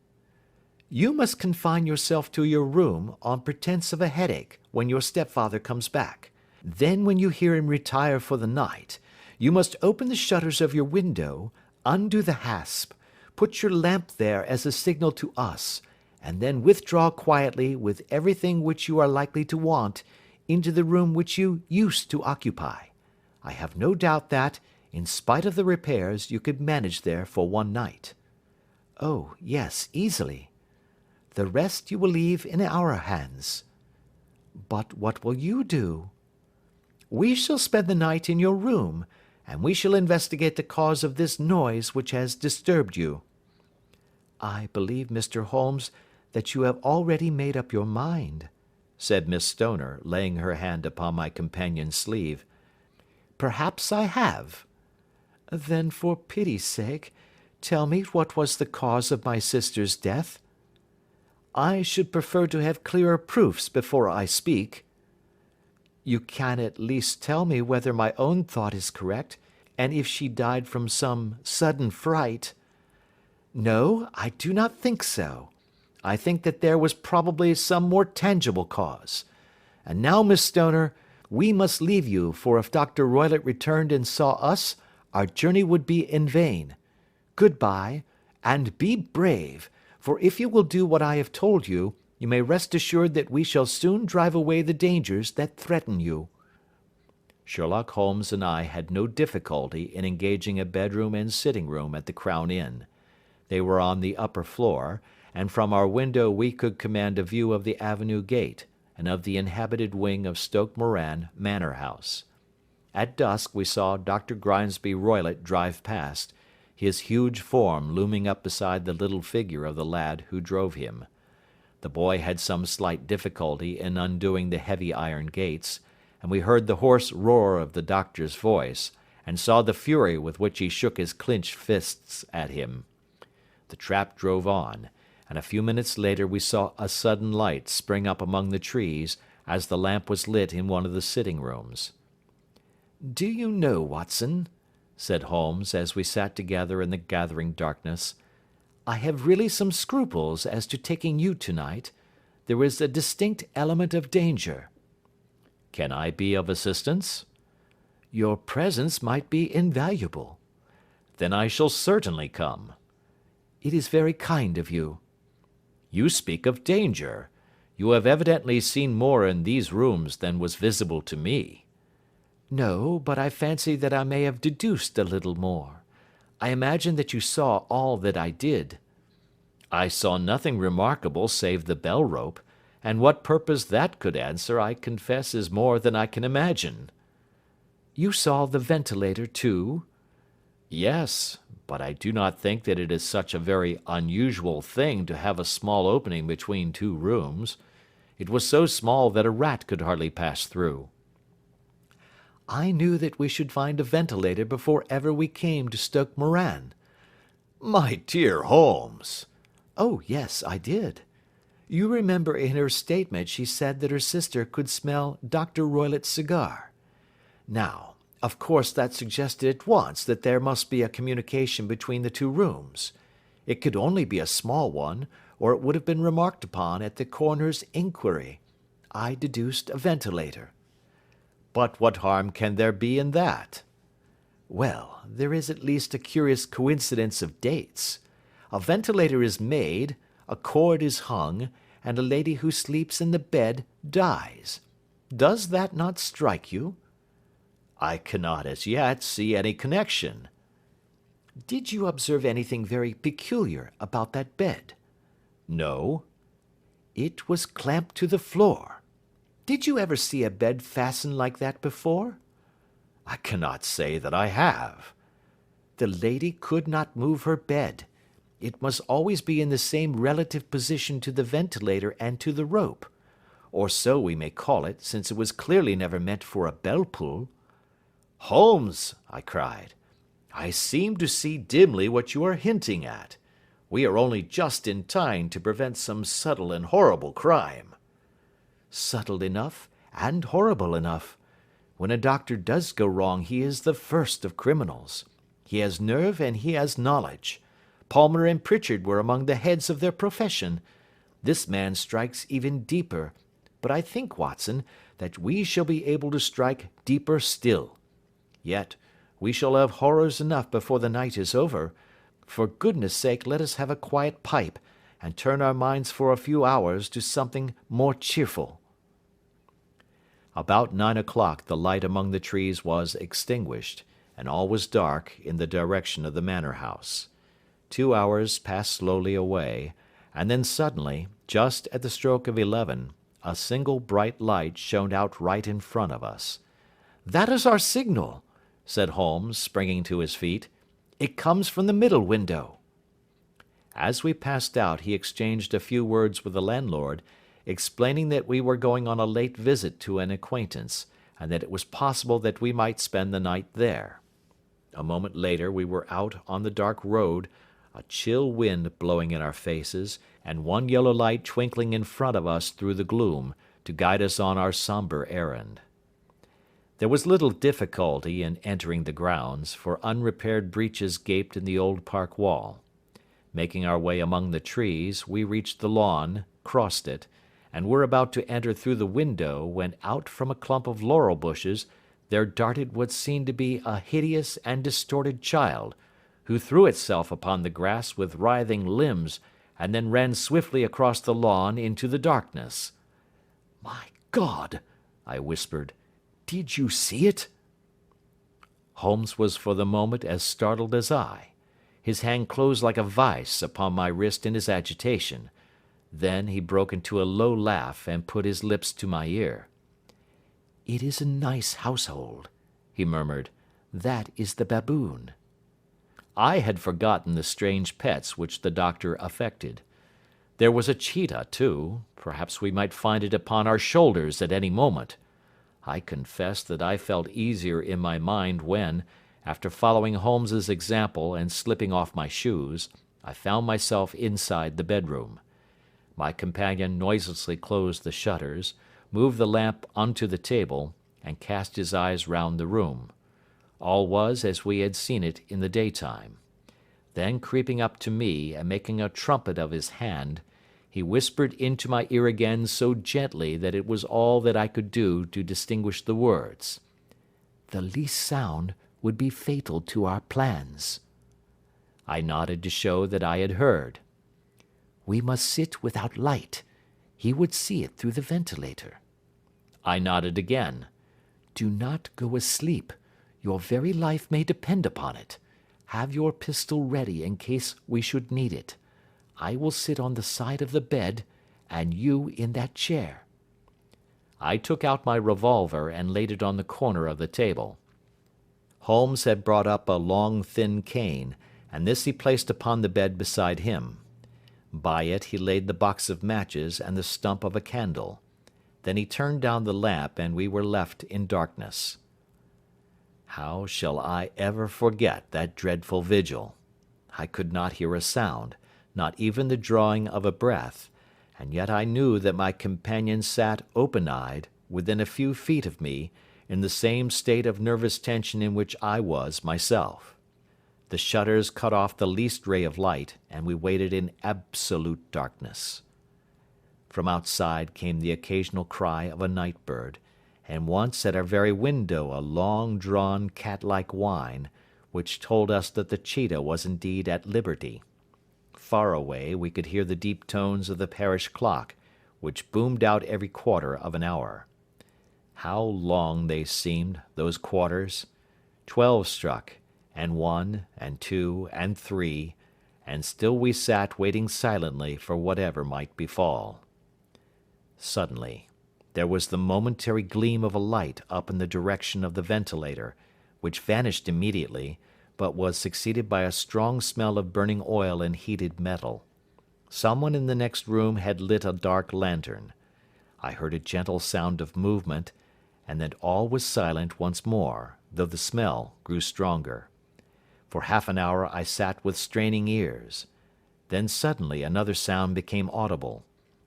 You must confine yourself to your room on pretence of a headache when your stepfather comes back. Then when you hear him retire for the night, you must open the shutters of your window, undo the hasp, put your lamp there as a signal to us, and then withdraw quietly with everything which you are likely to want into the room which you used to occupy. I have no doubt that, in spite of the repairs, you could manage there for one night. Oh, yes, easily. The rest you will leave in our hands. But what will you do? We shall spend the night in your room, and we shall investigate the cause of this noise which has disturbed you. I believe, Mr. Holmes, that you have already made up your mind, said Miss Stoner, laying her hand upon my companion's sleeve. Perhaps I have. Then, for pity's sake, tell me what was the cause of my sister's death. I should prefer to have clearer proofs before I speak. You can at least tell me whether my own thought is correct, and if she died from some sudden fright. No, I do not think so. I think that there was probably some more tangible cause. And now, Miss Stoner, we must leave you, for if Dr. Roylott returned and saw us, our journey would be in vain. Good-bye, and be brave, for if you will do what I have told you, you may rest assured that we shall soon drive away the dangers that threaten you. Sherlock Holmes and I had no difficulty in engaging a bedroom and sitting-room at the Crown Inn. They were on the upper floor, and from our window we could command a view of the avenue gate, and of the inhabited wing of Stoke Moran Manor House. At dusk we saw Dr. Grimesby Roylott drive past, his huge form looming up beside the little figure of the lad who drove him. The boy had some slight difficulty in undoing the heavy iron gates, and we heard the hoarse roar of the doctor's voice, and saw the fury with which he shook his clenched fists at him. The trap drove on, and a few minutes later we saw a sudden light spring up among the trees as the lamp was lit in one of the sitting-rooms. "Do you know, Watson," said Holmes, as we sat together in the gathering darkness, "I have really some scruples as to taking you tonight. There is a distinct element of danger." "Can I be of assistance?" "Your presence might be invaluable." "Then I shall certainly come." "It is very kind of you." "You speak of danger. You have evidently seen more in these rooms than was visible to me." "No, but I fancy that I may have deduced a little more. I imagine that you saw all that I did." "I saw nothing remarkable save the bell-rope, and what purpose that could answer I confess is more than I can imagine." "You saw the ventilator too?" "Yes, but I do not think that it is such a very unusual thing to have a small opening between two rooms. It was so small that a rat could hardly pass through." "I knew that we should find a ventilator before ever we came to Stoke Moran." "My dear Holmes!" "Oh, yes, I did. You remember in her statement she said that her sister could smell Dr. Roylott's cigar. Now, of course that suggested at once that there must be a communication between the two rooms. It could only be a small one, or it would have been remarked upon at the coroner's inquiry. I deduced a ventilator." "But what harm can there be in that?" "Well, there is at least a curious coincidence of dates. A ventilator is made, a cord is hung, and a lady who sleeps in the bed dies. Does that not strike you?" "I cannot as yet see any connection." "Did you observe anything very peculiar about that bed?" "No." "It was clamped to the floor. Did you ever see a bed fastened like that before?" "I cannot say that I have." "The lady could not move her bed. It must always be in the same relative position to the ventilator and to the rope. Or so we may call it, since it was clearly never meant for a bell pull." "Holmes," I cried, "I seem to see dimly what you are hinting at. We are only just in time to prevent some subtle and horrible crime." "Subtle enough, and horrible enough. When a doctor does go wrong he is the first of criminals. He has nerve and he has knowledge. Palmer and Pritchard were among the heads of their profession. This man strikes even deeper, but I think, Watson, that we shall be able to strike deeper still. Yet we shall have horrors enough before the night is over. For goodness' sake, let us have a quiet pipe, and turn our minds for a few hours to something more cheerful." About 9 o'clock the light among the trees was extinguished, and all was dark in the direction of the manor house. 2 hours passed slowly away, and then suddenly, just at the stroke of 11, a single bright light shone out right in front of us. "That is our signal," said Holmes, springing to his feet. "It comes from the middle window." As we passed out he exchanged a few words with the landlord, explaining that we were going on a late visit to an acquaintance, and that it was possible that we might spend the night there. A moment later we were out on the dark road, a chill wind blowing in our faces, and one yellow light twinkling in front of us through the gloom, to guide us on our sombre errand. There was little difficulty in entering the grounds, for unrepaired breaches gaped in the old park wall. Making our way among the trees, we reached the lawn, crossed it, and were about to enter through the window when out from a clump of laurel bushes there darted what seemed to be a hideous and distorted child, who threw itself upon the grass with writhing limbs and then ran swiftly across the lawn into the darkness. "My God!" I whispered. "Did you see it?" Holmes was for the moment as startled as I. His hand closed like a vice upon my wrist in his agitation. Then he broke into a low laugh and put his lips to my ear. "It is a nice household," he murmured. "That is the baboon." I had forgotten the strange pets which the doctor affected. There was a cheetah, too. Perhaps we might find it upon our shoulders at any moment. I confess that I felt easier in my mind when, after following Holmes's example and slipping off my shoes, I found myself inside the bedroom. My companion noiselessly closed the shutters, moved the lamp onto the table, and cast his eyes round the room. All was as we had seen it in the daytime. Then creeping up to me and making a trumpet of his hand, he whispered into my ear again so gently that it was all that I could do to distinguish the words. "The least sound would be fatal to our plans." I nodded to show that I had heard. "We must sit without light. He would see it through the ventilator." I nodded again. "Do not go asleep. Your very life may depend upon it. Have your pistol ready in case we should need it. I will sit on the side of the bed, and you in that chair." I took out my revolver and laid it on the corner of the table. Holmes had brought up a long, thin cane, and this he placed upon the bed beside him. By it he laid the box of matches and the stump of a candle. Then he turned down the lamp, and we were left in darkness. How shall I ever forget that dreadful vigil? I could not hear a sound, not even the drawing of a breath, and yet I knew that my companion sat open-eyed, within a few feet of me, in the same state of nervous tension in which I was myself. The shutters cut off the least ray of light, and we waited in absolute darkness. From outside came the occasional cry of a night bird, and once at our very window a long-drawn cat-like whine, which told us that the cheetah was indeed at liberty. Far away we could hear the deep tones of the parish clock, which boomed out every quarter of an hour. How long they seemed, those quarters! 12 struck, and 1, and 2, and 3, and still we sat waiting silently for whatever might befall. Suddenly, there was the momentary gleam of a light up in the direction of the ventilator, which vanished immediately, but was succeeded by a strong smell of burning oil and heated metal. Someone in the next room had lit a dark lantern. I heard a gentle sound of movement, and then all was silent once more, though the smell grew stronger. For half an hour I sat with straining ears. Then suddenly another sound became audible,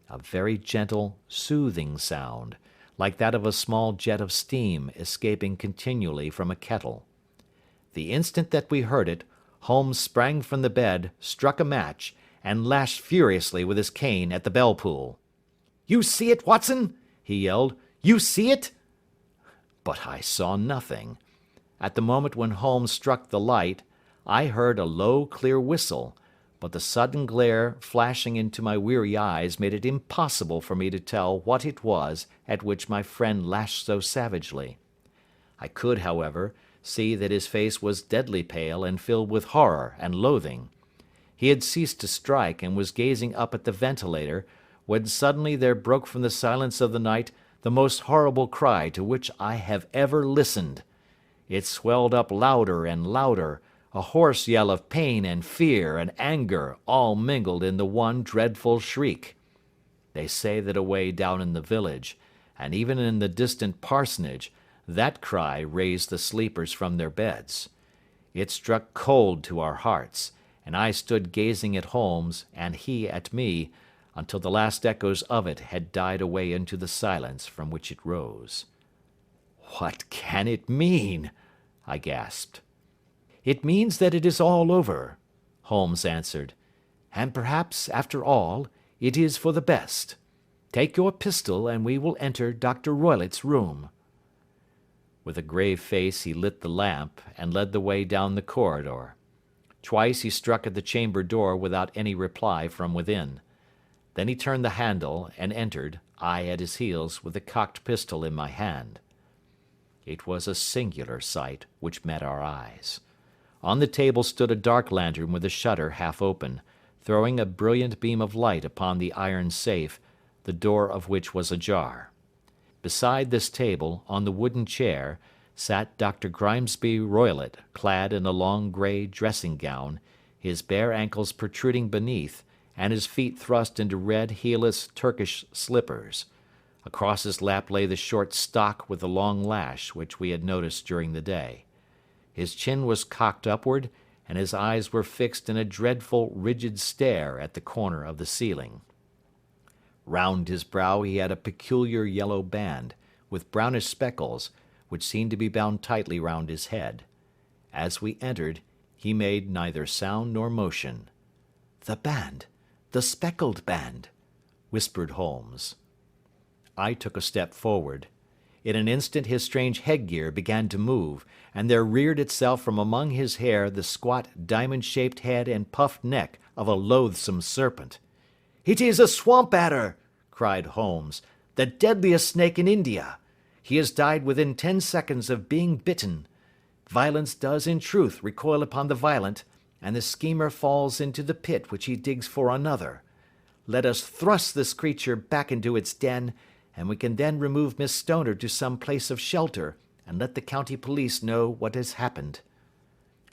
a very gentle, soothing sound, like that of a small jet of steam escaping continually from a kettle. The instant that we heard it, Holmes sprang from the bed, struck a match, and lashed furiously with his cane at the bell-pull. "You see it, Watson?" he yelled. "You see it?" But I saw nothing. At the moment when Holmes struck the light, I heard a low, clear whistle, but the sudden glare flashing into my weary eyes made it impossible for me to tell what it was at which my friend lashed so savagely. I could, however, see that his face was deadly pale and filled with horror and loathing. He had ceased to strike and was gazing up at the ventilator, when suddenly there broke from the silence of the night the most horrible cry to which I have ever listened. It swelled up louder and louder, a hoarse yell of pain and fear and anger all mingled in the one dreadful shriek. They say that away down in the village, and even in the distant parsonage, that cry raised the sleepers from their beds. It struck cold to our hearts, and I stood gazing at Holmes, and he at me, until the last echoes of it had died away into the silence from which it rose. "What can it mean?" I gasped. "It means that it is all over," Holmes answered. "And perhaps, after all, it is for the best. Take your pistol and we will enter Dr. Roylott's room." With a grave face he lit the lamp and led the way down the corridor. Twice he struck at the chamber door without any reply from within. Then he turned the handle and entered, I at his heels with the cocked pistol in my hand. It was a singular sight which met our eyes. On the table stood a dark lantern with the shutter half open, throwing a brilliant beam of light upon the iron safe, the door of which was ajar. Beside this table, on the wooden chair, sat Dr. Grimesby Roylott, clad in a long grey dressing-gown, his bare ankles protruding beneath, and his feet thrust into red heelless Turkish slippers. Across his lap lay the short stock with the long lash which we had noticed during the day. His chin was cocked upward, and his eyes were fixed in a dreadful, rigid stare at the corner of the ceiling. Round his brow he had a peculiar yellow band, with brownish speckles, which seemed to be bound tightly round his head. As we entered, he made neither sound nor motion. "The band, the speckled band," whispered Holmes. I took a step forward. In an instant his strange headgear began to move, and there reared itself from among his hair the squat diamond-shaped head and puffed neck of a loathsome serpent. "It is a swamp adder!" cried Holmes, "the deadliest snake in India. He has died within 10 seconds of being bitten. Violence does in truth recoil upon the violent, and the schemer falls into the pit which he digs for another. Let us thrust this creature back into its den, and we can then remove Miss Stoner to some place of shelter, and let the county police know what has happened."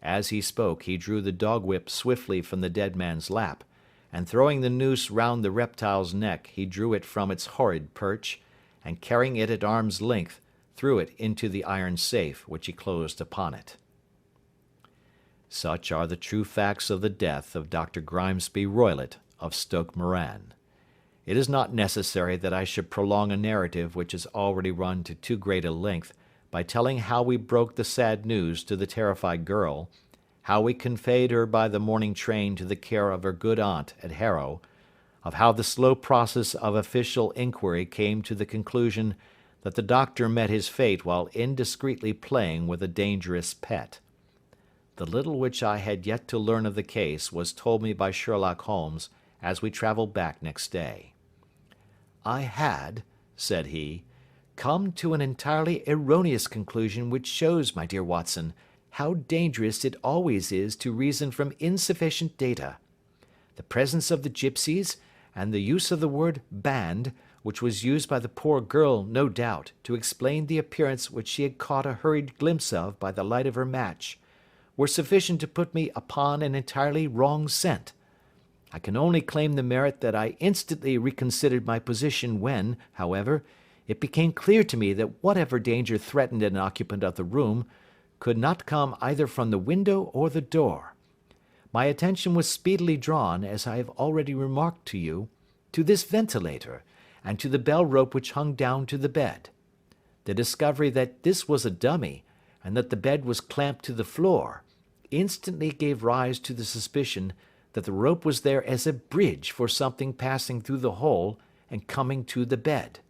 As he spoke he drew the dog-whip swiftly from the dead man's lap, and throwing the noose round the reptile's neck he drew it from its horrid perch, and carrying it at arm's length, threw it into the iron safe which he closed upon it. Such are the true facts of the death of Dr. Grimesby Roylott of Stoke Moran. It is not necessary that I should prolong a narrative which has already run to too great a length by telling how we broke the sad news to the terrified girl, how we conveyed her by the morning train to the care of her good aunt at Harrow, of how the slow process of official inquiry came to the conclusion that the doctor met his fate while indiscreetly playing with a dangerous pet. The little which I had yet to learn of the case was told me by Sherlock Holmes as we travelled back next day. "I had," said he, "come to an entirely erroneous conclusion which shows, my dear Watson, how dangerous it always is to reason from insufficient data. The presence of the gipsies, and the use of the word band, which was used by the poor girl, no doubt, to explain the appearance which she had caught a hurried glimpse of by the light of her match, were sufficient to put me upon an entirely wrong scent. I can only claim the merit that I instantly reconsidered my position when, however, it became clear to me that whatever danger threatened an occupant of the room could not come either from the window or the door. My attention was speedily drawn, as I have already remarked to you, to this ventilator, and to the bell rope which hung down to the bed. The discovery that this was a dummy, and that the bed was clamped to the floor, instantly gave rise to the suspicion that the rope was there as a bridge for something passing through the hole and coming to the bed.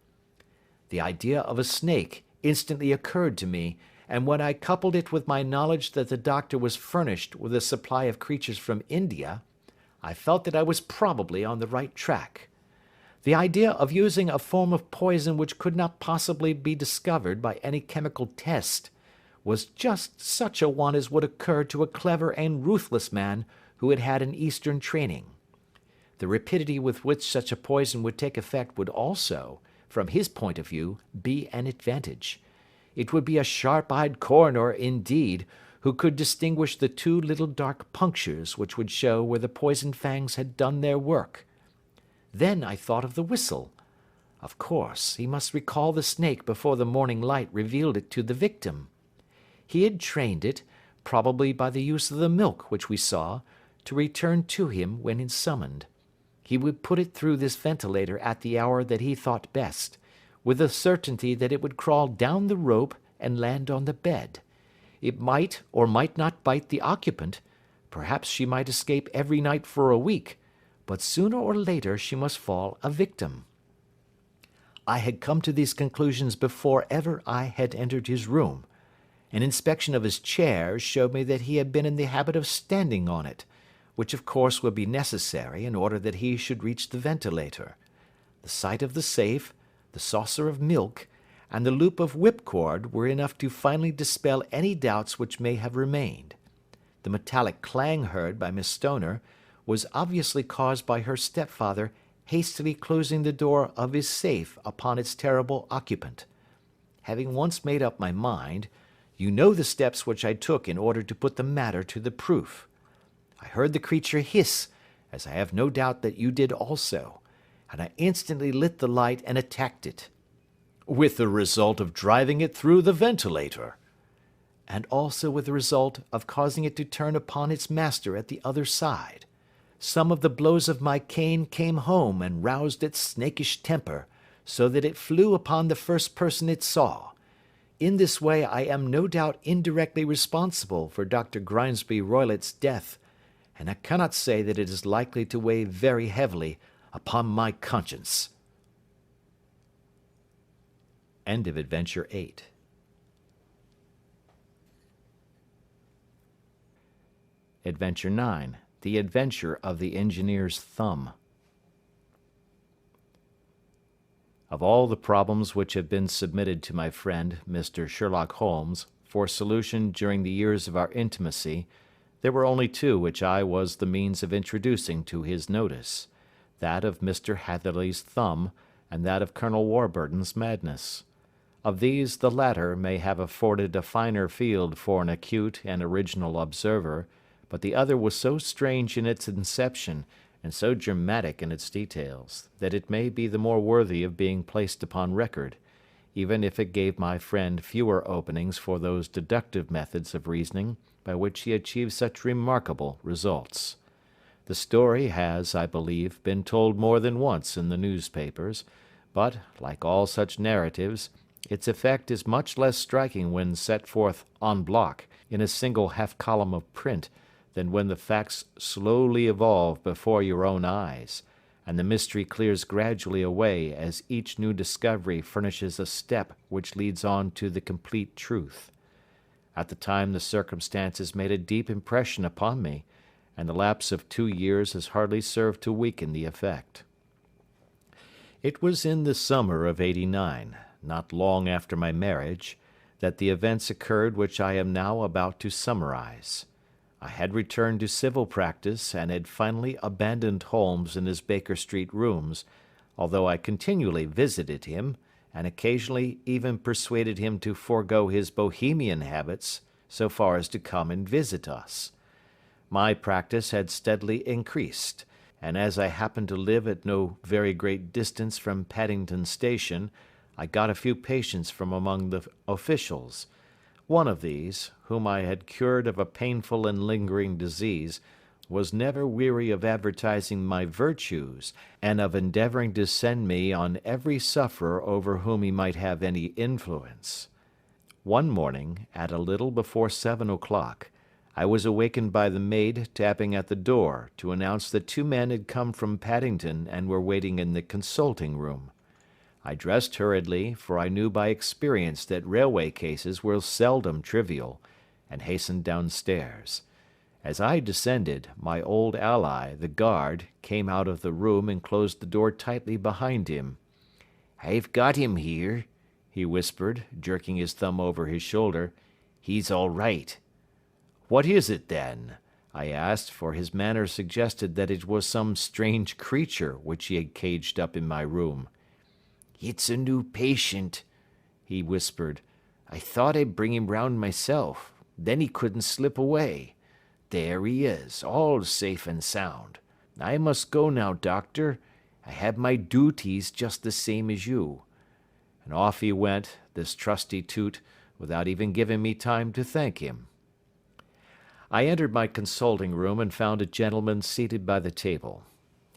The idea of a snake instantly occurred to me, and when I coupled it with my knowledge that the doctor was furnished with a supply of creatures from India, I felt that I was probably on the right track. The idea of using a form of poison which could not possibly be discovered by any chemical test was just such a one as would occur to a clever and ruthless man who had had an Eastern training. The rapidity with which such a poison would take effect would also, from his point of view, be an advantage. It would be a sharp-eyed coroner, indeed, who could distinguish the two little dark punctures which would show where the poisoned fangs had done their work. Then I thought of the whistle. Of course, he must recall the snake before the morning light revealed it to the victim. He had trained it, probably by the use of the milk which we saw, to return to him when summoned. He would put it through this ventilator at the hour that he thought best, with the certainty that it would crawl down the rope and land on the bed. It might or might not bite the occupant. Perhaps she might escape every night for a week, but sooner or later she must fall a victim. I had come to these conclusions before ever I had entered his room. An inspection of his chair showed me that he had been in the habit of standing on it, which of course would be necessary in order that he should reach the ventilator. The sight of the safe, the saucer of milk, and the loop of whipcord were enough to finally dispel any doubts which may have remained. The metallic clang heard by Miss Stoner was obviously caused by her stepfather hastily closing the door of his safe upon its terrible occupant. Having once made up my mind, you know the steps which I took in order to put the matter to the proof. I heard the creature hiss, as I have no doubt that you did also, and I instantly lit the light and attacked it. With the result of driving it through the ventilator. And also with the result of causing it to turn upon its master at the other side. Some of the blows of my cane came home and roused its snakish temper, so that it flew upon the first person it saw. In this way I am no doubt indirectly responsible for Dr. Grimesby Roylott's death, and I cannot say that it is likely to weigh very heavily upon my conscience. End of Adventure 8. Adventure 9. The Adventure of the Engineer's Thumb. Of all the problems which have been submitted to my friend, Mr. Sherlock Holmes, for solution during the years of our intimacy, there were only two which I was the means of introducing to his notice, that of Mr. Hatherley's thumb, and that of Colonel Warburton's madness. Of these the latter may have afforded a finer field for an acute and original observer, but the other was so strange in its inception, and so dramatic in its details, that it may be the more worthy of being placed upon record, even if it gave my friend fewer openings for those deductive methods of reasoning by which he achieved such remarkable results. The story has, I believe, been told more than once in the newspapers, but, like all such narratives, its effect is much less striking when set forth en bloc in a single half-column of print than when the facts slowly evolve before your own eyes, and the mystery clears gradually away as each new discovery furnishes a step which leads on to the complete truth. At the time the circumstances made a deep impression upon me, and the lapse of 2 years has hardly served to weaken the effect. It was in the summer of '89, not long after my marriage, that the events occurred which I am now about to summarize. I had returned to civil practice and had finally abandoned Holmes in his Baker Street rooms, although I continually visited him, and occasionally even persuaded him to forego his Bohemian habits so far as to come and visit us. My practice had steadily increased, and as I happened to live at no very great distance from Paddington Station, I got a few patients from among the officials. One of these, whom I had cured of a painful and lingering disease, was never weary of advertising my virtues, and of endeavouring to send me on every sufferer over whom he might have any influence. One morning, at a little before 7 o'clock, I was awakened by the maid tapping at the door to announce that 2 men had come from Paddington and were waiting in the consulting room. I dressed hurriedly, for I knew by experience that railway cases were seldom trivial, and hastened downstairs. As I descended, my old ally, the guard, came out of the room and closed the door tightly behind him. "I've got him here," he whispered, jerking his thumb over his shoulder. "He's all right." "What is it, then?" I asked, for his manner suggested that it was some strange creature which he had caged up in my room. "It's a new patient," he whispered. "I thought I'd bring him round myself. Then he couldn't slip away. There he is, all safe and sound. I must go now, doctor. I have my duties just the same as you." And off he went, this trusty Toot, without even giving me time to thank him. I entered my consulting room and found a gentleman seated by the table.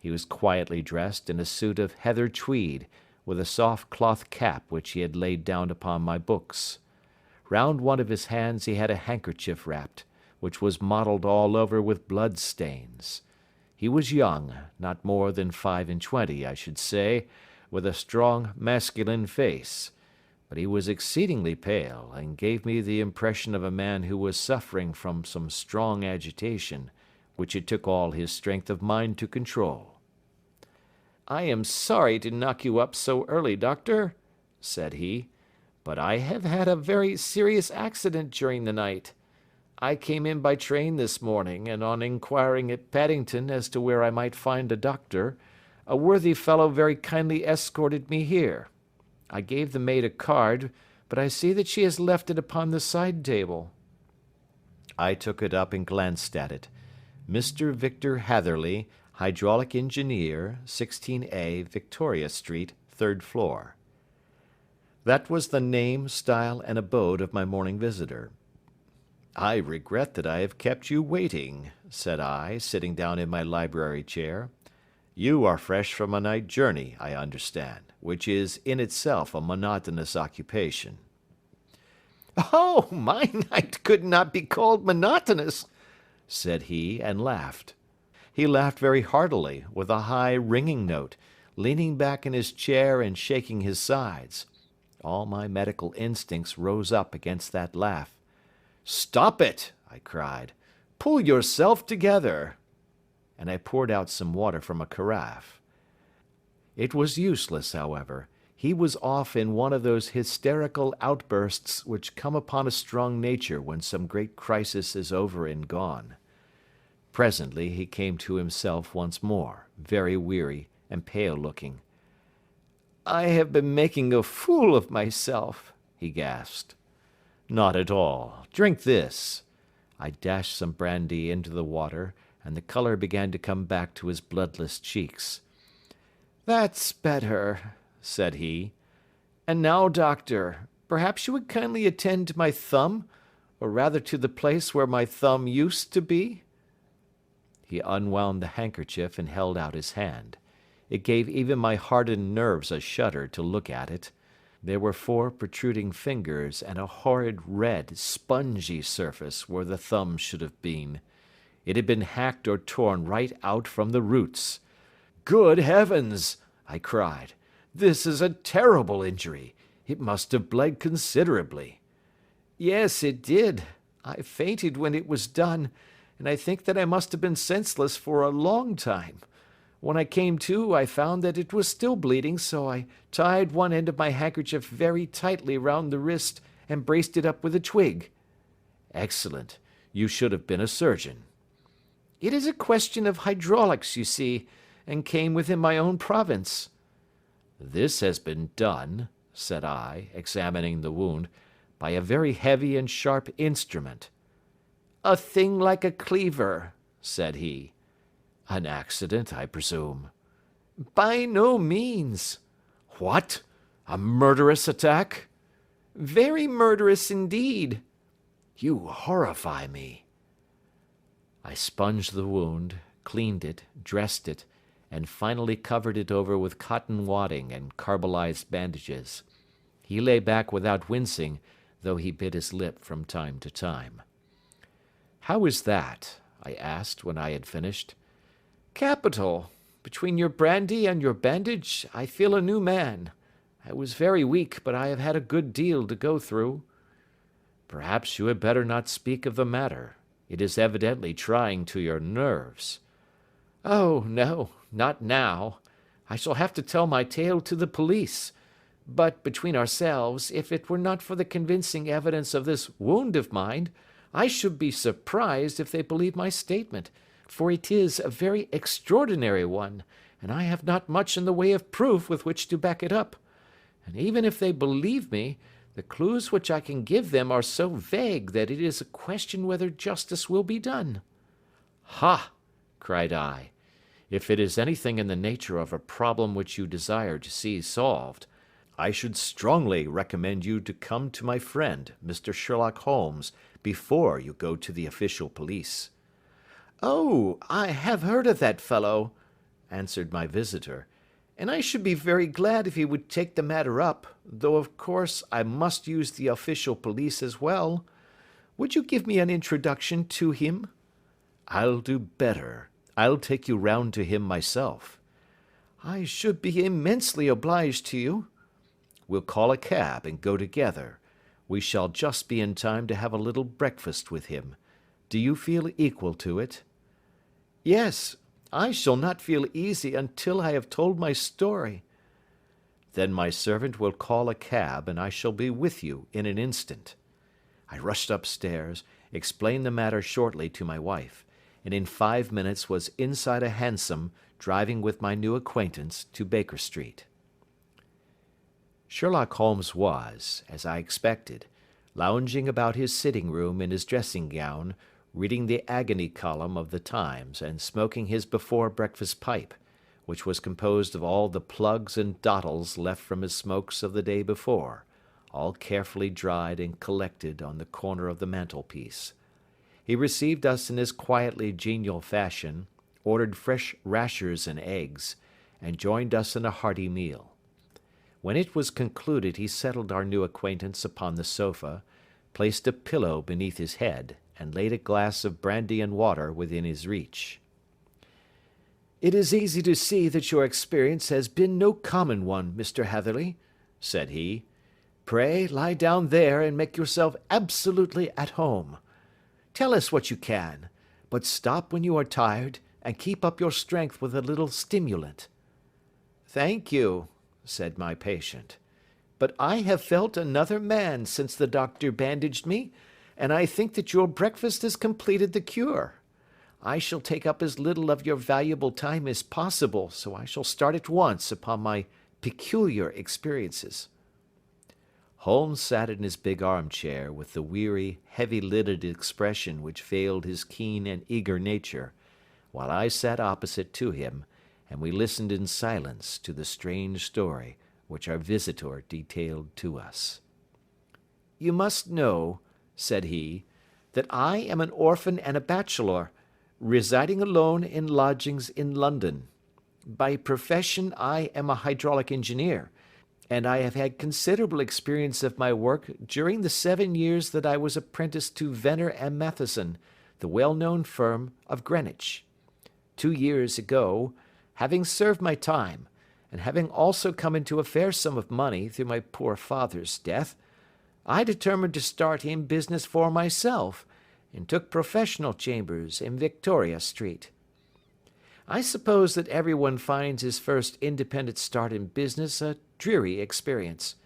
He was quietly dressed in a suit of heather tweed, with a soft cloth cap which he had laid down upon my books. Round one of his hands he had a handkerchief wrapped, which was mottled all over with blood stains. He was young, not more than 25, I should say, with a strong masculine face, but he was exceedingly pale, and gave me the impression of a man who was suffering from some strong agitation, which it took all his strength of mind to control. "I am sorry to knock you up so early, doctor," said he, "but I have had a very serious accident during the night. I came in by train this morning, and on inquiring at Paddington as to where I might find a doctor, a worthy fellow very kindly escorted me here. I gave the maid a card, but I see that she has left it upon the side table." I took it up and glanced at it. Mr. Victor Hatherley, Hydraulic Engineer, 16A, Victoria Street, 3rd floor. That was the name, style, and abode of my morning visitor. "I regret that I have kept you waiting," said I, sitting down in my library chair. "You are fresh from a night journey, I understand, which is in itself a monotonous occupation." "Oh, my night could not be called monotonous," said he, and laughed. He laughed very heartily, with a high, ringing note, leaning back in his chair and shaking his sides. All my medical instincts rose up against that laugh. "Stop it!" I cried. "Pull yourself together!" And I poured out some water from a carafe. It was useless, however. He was off in one of those hysterical outbursts which come upon a strong nature when some great crisis is over and gone. Presently he came to himself once more, very weary and pale-looking. "I have been making a fool of myself," he gasped. "Not at all. Drink this." I dashed some brandy into the water, and the colour began to come back to his bloodless cheeks. "That's better," said he. "And now, doctor, perhaps you would kindly attend to my thumb, or rather to the place where my thumb used to be?" He unwound the handkerchief and held out his hand. It gave even my hardened nerves a shudder to look at it. There were 4 protruding fingers and a horrid red, spongy surface where the thumb should have been. It had been hacked or torn right out from the roots. "Good heavens!" I cried. "This is a terrible injury. It must have bled considerably." "Yes, it did. I fainted when it was done, and I think that I must have been senseless for a long time. When I came to, I found that it was still bleeding, so I tied one end of my handkerchief very tightly round the wrist and braced it up with a twig." "Excellent. You should have been a surgeon." "It is a question of hydraulics, you see, and came within my own province." "This has been done," said I, examining the wound, "by a very heavy and sharp instrument." "A thing like a cleaver," said he. "An accident, I presume?" "By no means." "What? A murderous attack?" "Very murderous indeed." "You horrify me." I sponged the wound, cleaned it, dressed it, and finally covered it over with cotton wadding and carbolized bandages. He lay back without wincing, though he bit his lip from time to time. "How is that?" I asked when I had finished. "Capital. Between your brandy and your bandage, I feel a new man. I was very weak, but I have had a good deal to go through." "Perhaps you had better not speak of the matter. It is evidently trying to your nerves." "Oh, no, not now. I shall have to tell my tale to the police. But between ourselves, if it were not for the convincing evidence of this wound of mine, I should be surprised if they believed my statement, for it is a very extraordinary one, and I have not much in the way of proof with which to back it up. And even if they believe me, the clues which I can give them are so vague that it is a question whether justice will be done." "Ha!" cried I. "If it is anything in the nature of a problem which you desire to see solved, I should strongly recommend you to come to my friend, Mr. Sherlock Holmes, before you go to the official police." "Oh, I have heard of that fellow," answered my visitor, "and I should be very glad if he would take the matter up, though of course I must use the official police as well. Would you give me an introduction to him?" "I'll do better. I'll take you round to him myself." "I should be immensely obliged to you." "We'll call a cab and go together. We shall just be in time to have a little breakfast with him. Do you feel equal to it?" "Yes, I shall not feel easy until I have told my story." "Then my servant will call a cab and I shall be with you in an instant." I rushed upstairs, explained the matter shortly to my wife, and in 5 minutes was inside a hansom driving with my new acquaintance to Baker Street. Sherlock Holmes was, as I expected, lounging about his sitting room in his dressing gown, reading the agony column of the Times and smoking his before breakfast pipe, which was composed of all the plugs and dottles left from his smokes of the day before, all carefully dried and collected on the corner of the mantelpiece. He received us in his quietly genial fashion, ordered fresh rashers and eggs, and joined us in a hearty meal. When it was concluded he settled our new acquaintance upon the sofa, placed a pillow beneath his head, and laid a glass of brandy and water within his reach. "It is easy to see that your experience has been no common one, Mr. Hatherley," said he. "Pray lie down there and make yourself absolutely at home. Tell us what you can, but stop when you are tired and keep up your strength with a little stimulant." "Thank you," said my patient, "but I have felt another man since the doctor bandaged me, and I think that your breakfast has completed the cure. I shall take up as little of your valuable time as possible, so I shall start at once upon my peculiar experiences." Holmes sat in his big armchair with the weary, heavy-lidded expression which veiled his keen and eager nature, while I sat opposite to him, and we listened in silence to the strange story which our visitor detailed to us. "You must know," said he, "that I am an orphan and a bachelor, residing alone in lodgings in London. By profession I am a hydraulic engineer, and I have had considerable experience of my work during the 7 years that I was apprenticed to Venner and Matheson, the well-known firm of Greenwich. 2 years ago, having served my time, and having also come into a fair sum of money through my poor father's death, I determined to start in business for myself, and took professional chambers in Victoria Street. I suppose that everyone finds his first independent start in business a dreary experience.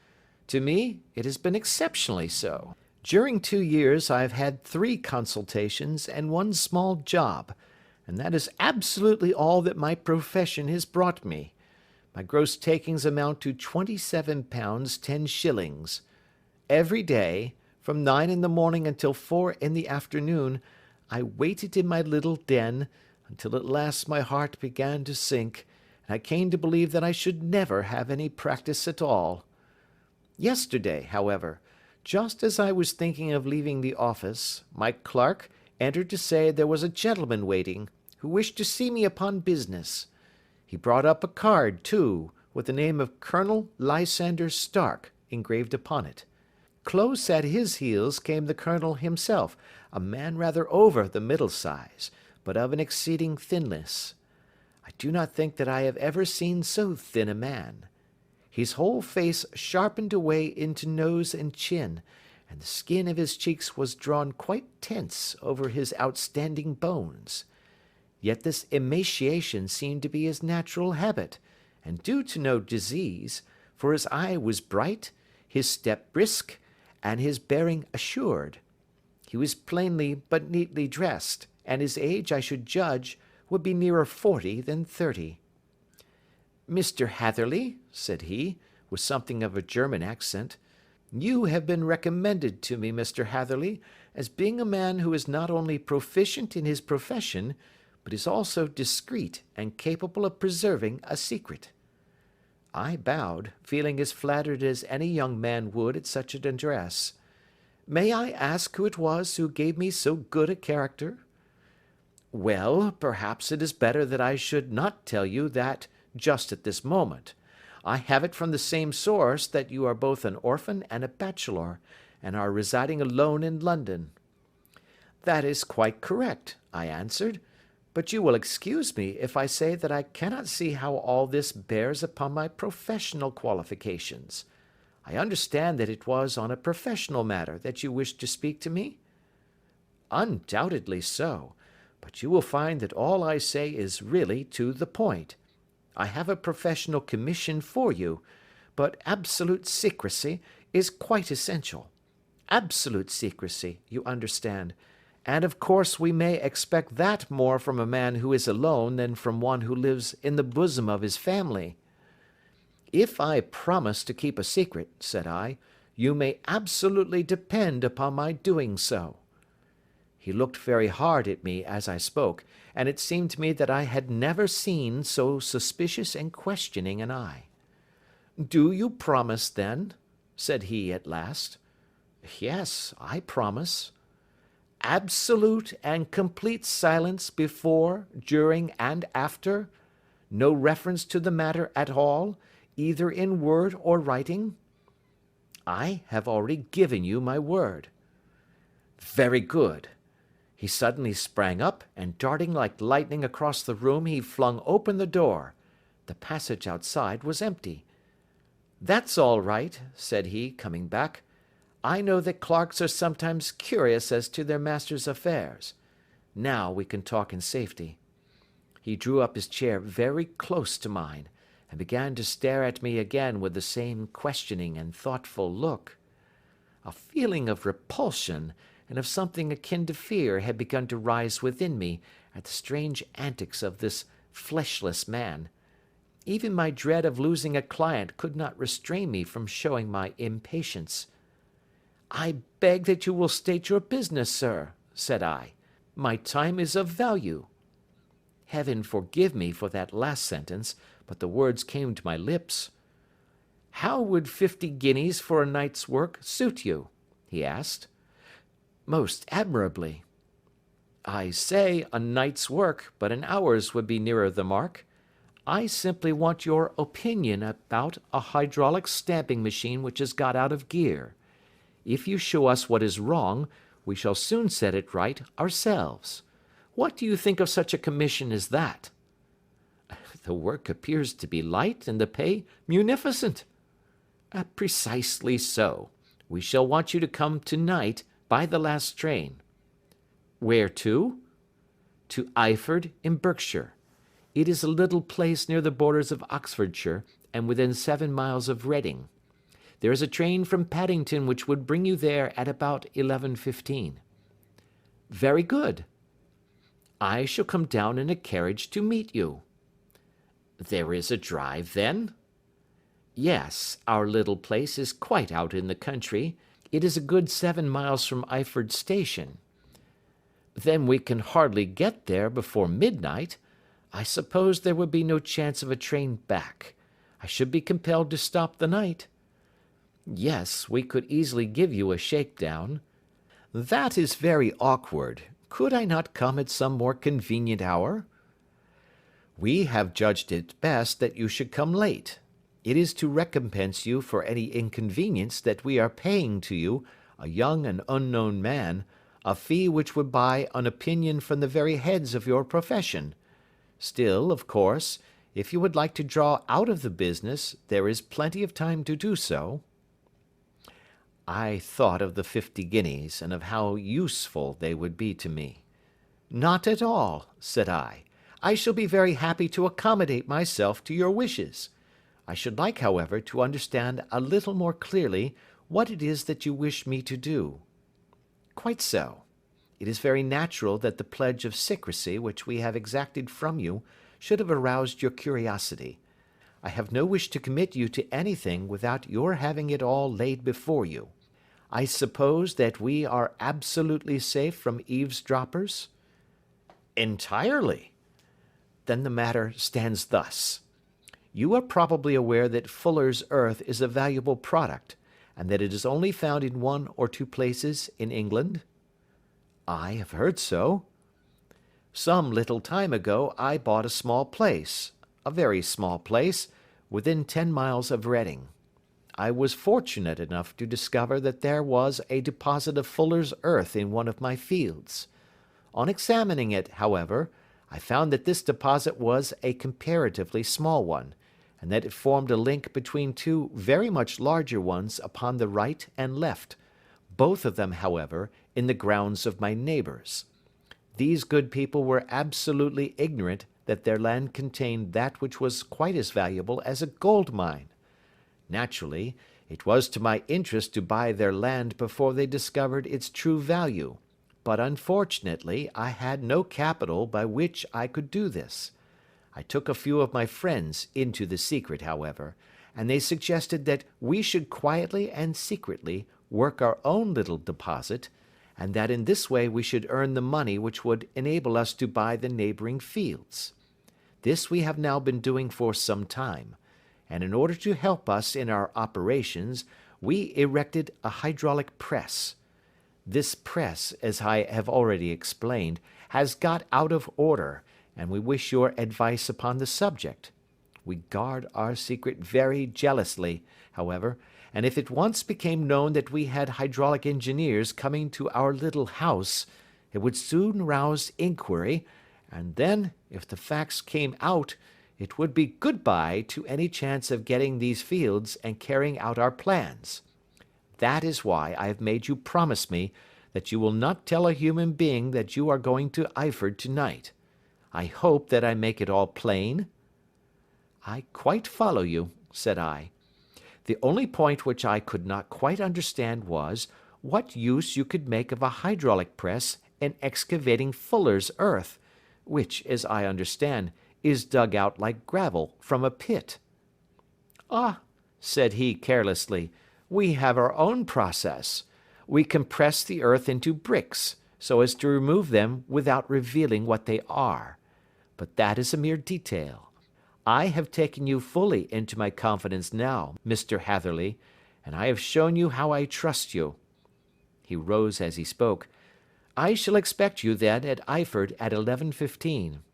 To me, it has been exceptionally so. During 2 years I have had 3 consultations and 1 small job, and that is absolutely all that my profession has brought me. My gross takings amount to £27 10s. Every day, from 9 in the morning until 4 in the afternoon, I waited in my little den, until at last my heart began to sink, and I came to believe that I should never have any practice at all. Yesterday, however, just as I was thinking of leaving the office, my clerk entered to say there was a gentleman waiting, who wished to see me upon business. He brought up a card, too, with the name of Colonel Lysander Stark engraved upon it. close at his heels came the colonel himself, a man rather over the middle size, but of an exceeding thinness. I do not think that I have ever seen so thin a man. His whole face sharpened away into nose and chin, and the skin of his cheeks was drawn quite tense over his outstanding bones. Yet this emaciation seemed to be his natural habit, and due to no disease, for his eye was bright, his step brisk, and his bearing assured. He was plainly but neatly dressed, and his age, I should judge, would be nearer 40 than 30. "Mr. Hatherley," said he, with something of a German accent, "you have been recommended to me, Mr. Hatherley, as being a man who is not only proficient in his profession, but is also discreet and capable of preserving a secret." I bowed, feeling as flattered as any young man would at such an address. "May I ask who it was who gave me so good a character?" "Well, perhaps it is better that I should not tell you that just at this moment. I have it from the same source that you are both an orphan and a bachelor, and are residing alone in London." "That is quite correct," I answered, "but you will excuse me if I say that I cannot see how all this bears upon my professional qualifications. I understand that it was on a professional matter that you wished to speak to me?" "Undoubtedly so, but you will find that all I say is really to the point. I have a professional commission for you, but absolute secrecy is quite essential. Absolute secrecy, you understand, and of course we may expect that more from a man who is alone than from one who lives in the bosom of his family." "If I promise to keep a secret," said I, "you may absolutely depend upon my doing so." He looked very hard at me as I spoke, and it seemed to me that I had never seen so suspicious and questioning an eye. "Do you promise, then?" said he at last. "Yes, I promise." "Absolute and complete silence before, during, and after? No reference to the matter at all, either in word or writing?" "I have already given you my word." "Very good." He suddenly sprang up, and darting like lightning across the room, he flung open the door. The passage outside was empty. "That's all right," said he, coming back. "I know that clerks are sometimes curious as to their master's affairs. Now we can talk in safety." He drew up his chair very close to mine, and began to stare at me again with the same questioning and thoughtful look. A feeling of repulsion, and of something akin to fear, had begun to rise within me at the strange antics of this fleshless man. Even my dread of losing a client could not restrain me from showing my impatience. "I beg that you will state your business, sir," said I. "My time is of value." Heaven forgive me for that last sentence, but the words came to my lips. "How would 50 guineas for a night's work suit you?" he asked. "Most admirably." "I say a night's work, but an hour's would be nearer the mark. I simply want your opinion about a hydraulic stamping machine which has got out of gear. If you show us what is wrong, we shall soon set it right ourselves. What do you think of such a commission as that?" "The work appears to be light and the pay munificent." "Precisely so. We shall want you to come to-night by the last train." "Where to?" "To Eyford, in Berkshire. It is a little place near the borders of Oxfordshire, and within 7 miles of Reading. There is a train from Paddington which would bring you there at about 11:15. "Very good." "I shall come down in a carriage to meet you." "There is a drive, then?" "Yes, our little place is quite out in the country. It is a good 7 miles from Eyford Station." "Then we can hardly get there before midnight. I suppose there would be no chance of a train back. I should be compelled to stop the night." "Yes, we could easily give you a shakedown." "That is very awkward. Could I not come at some more convenient hour?" "We have judged it best that you should come late. It is to recompense you for any inconvenience that we are paying to you, a young and unknown man, a fee which would buy an opinion from the very heads of your profession. Still, of course, if you would like to draw out of the business, there is plenty of time to do so." I thought of the 50 guineas, and of how useful they would be to me. "Not at all," said I. "I shall be very happy to accommodate myself to your wishes. I should like, however, to understand a little more clearly what it is that you wish me to do." "Quite so. It is very natural that the pledge of secrecy which we have exacted from you should have aroused your curiosity. I have no wish to commit you to anything without your having it all laid before you. I suppose that we are absolutely safe from eavesdroppers?" "Entirely." "Then the matter stands thus. You are probably aware that Fuller's earth is a valuable product, and that it is only found in 1 or 2 places in England?" "I have heard so." "Some little time ago I bought a small place, a very small place, within 10 miles of Reading. I was fortunate enough to discover that there was a deposit of Fuller's earth in one of my fields. On examining it, however, I found that this deposit was a comparatively small one, and that it formed a link between 2 very much larger ones upon the right and left, both of them, however, in the grounds of my neighbours. These good people were absolutely ignorant that their land contained that which was quite as valuable as a gold mine. Naturally, it was to my interest to buy their land before they discovered its true value, but unfortunately I had no capital by which I could do this. I took a few of my friends into the secret, however, and they suggested that we should quietly and secretly work our own little deposit, and that in this way we should earn the money which would enable us to buy the neighbouring fields. This we have now been doing for some time, and in order to help us in our operations, we erected a hydraulic press. This press, as I have already explained, has got out of order, and we wish your advice upon the subject. We guard our secret very jealously, however, and if it once became known that we had hydraulic engineers coming to our little house, it would soon rouse inquiry, and then, if the facts came out, it would be good-bye to any chance of getting these fields and carrying out our plans. That is why I have made you promise me that you will not tell a human being that you are going to Eyford tonight. I hope that I make it all plain?" "I quite follow you," said I. "The only point which I could not quite understand was, what use you could make of a hydraulic press in excavating Fuller's earth, which, as I understand, is dug out like gravel from a pit." "Ah," said he carelessly, "we have our own process. We compress the earth into bricks, so as to remove them without revealing what they are. But that is a mere detail. I have taken you fully into my confidence now, Mr. Hatherley, and I have shown you how I trust you." He rose as he spoke. "I shall expect you, then, at Eyford at 11:15.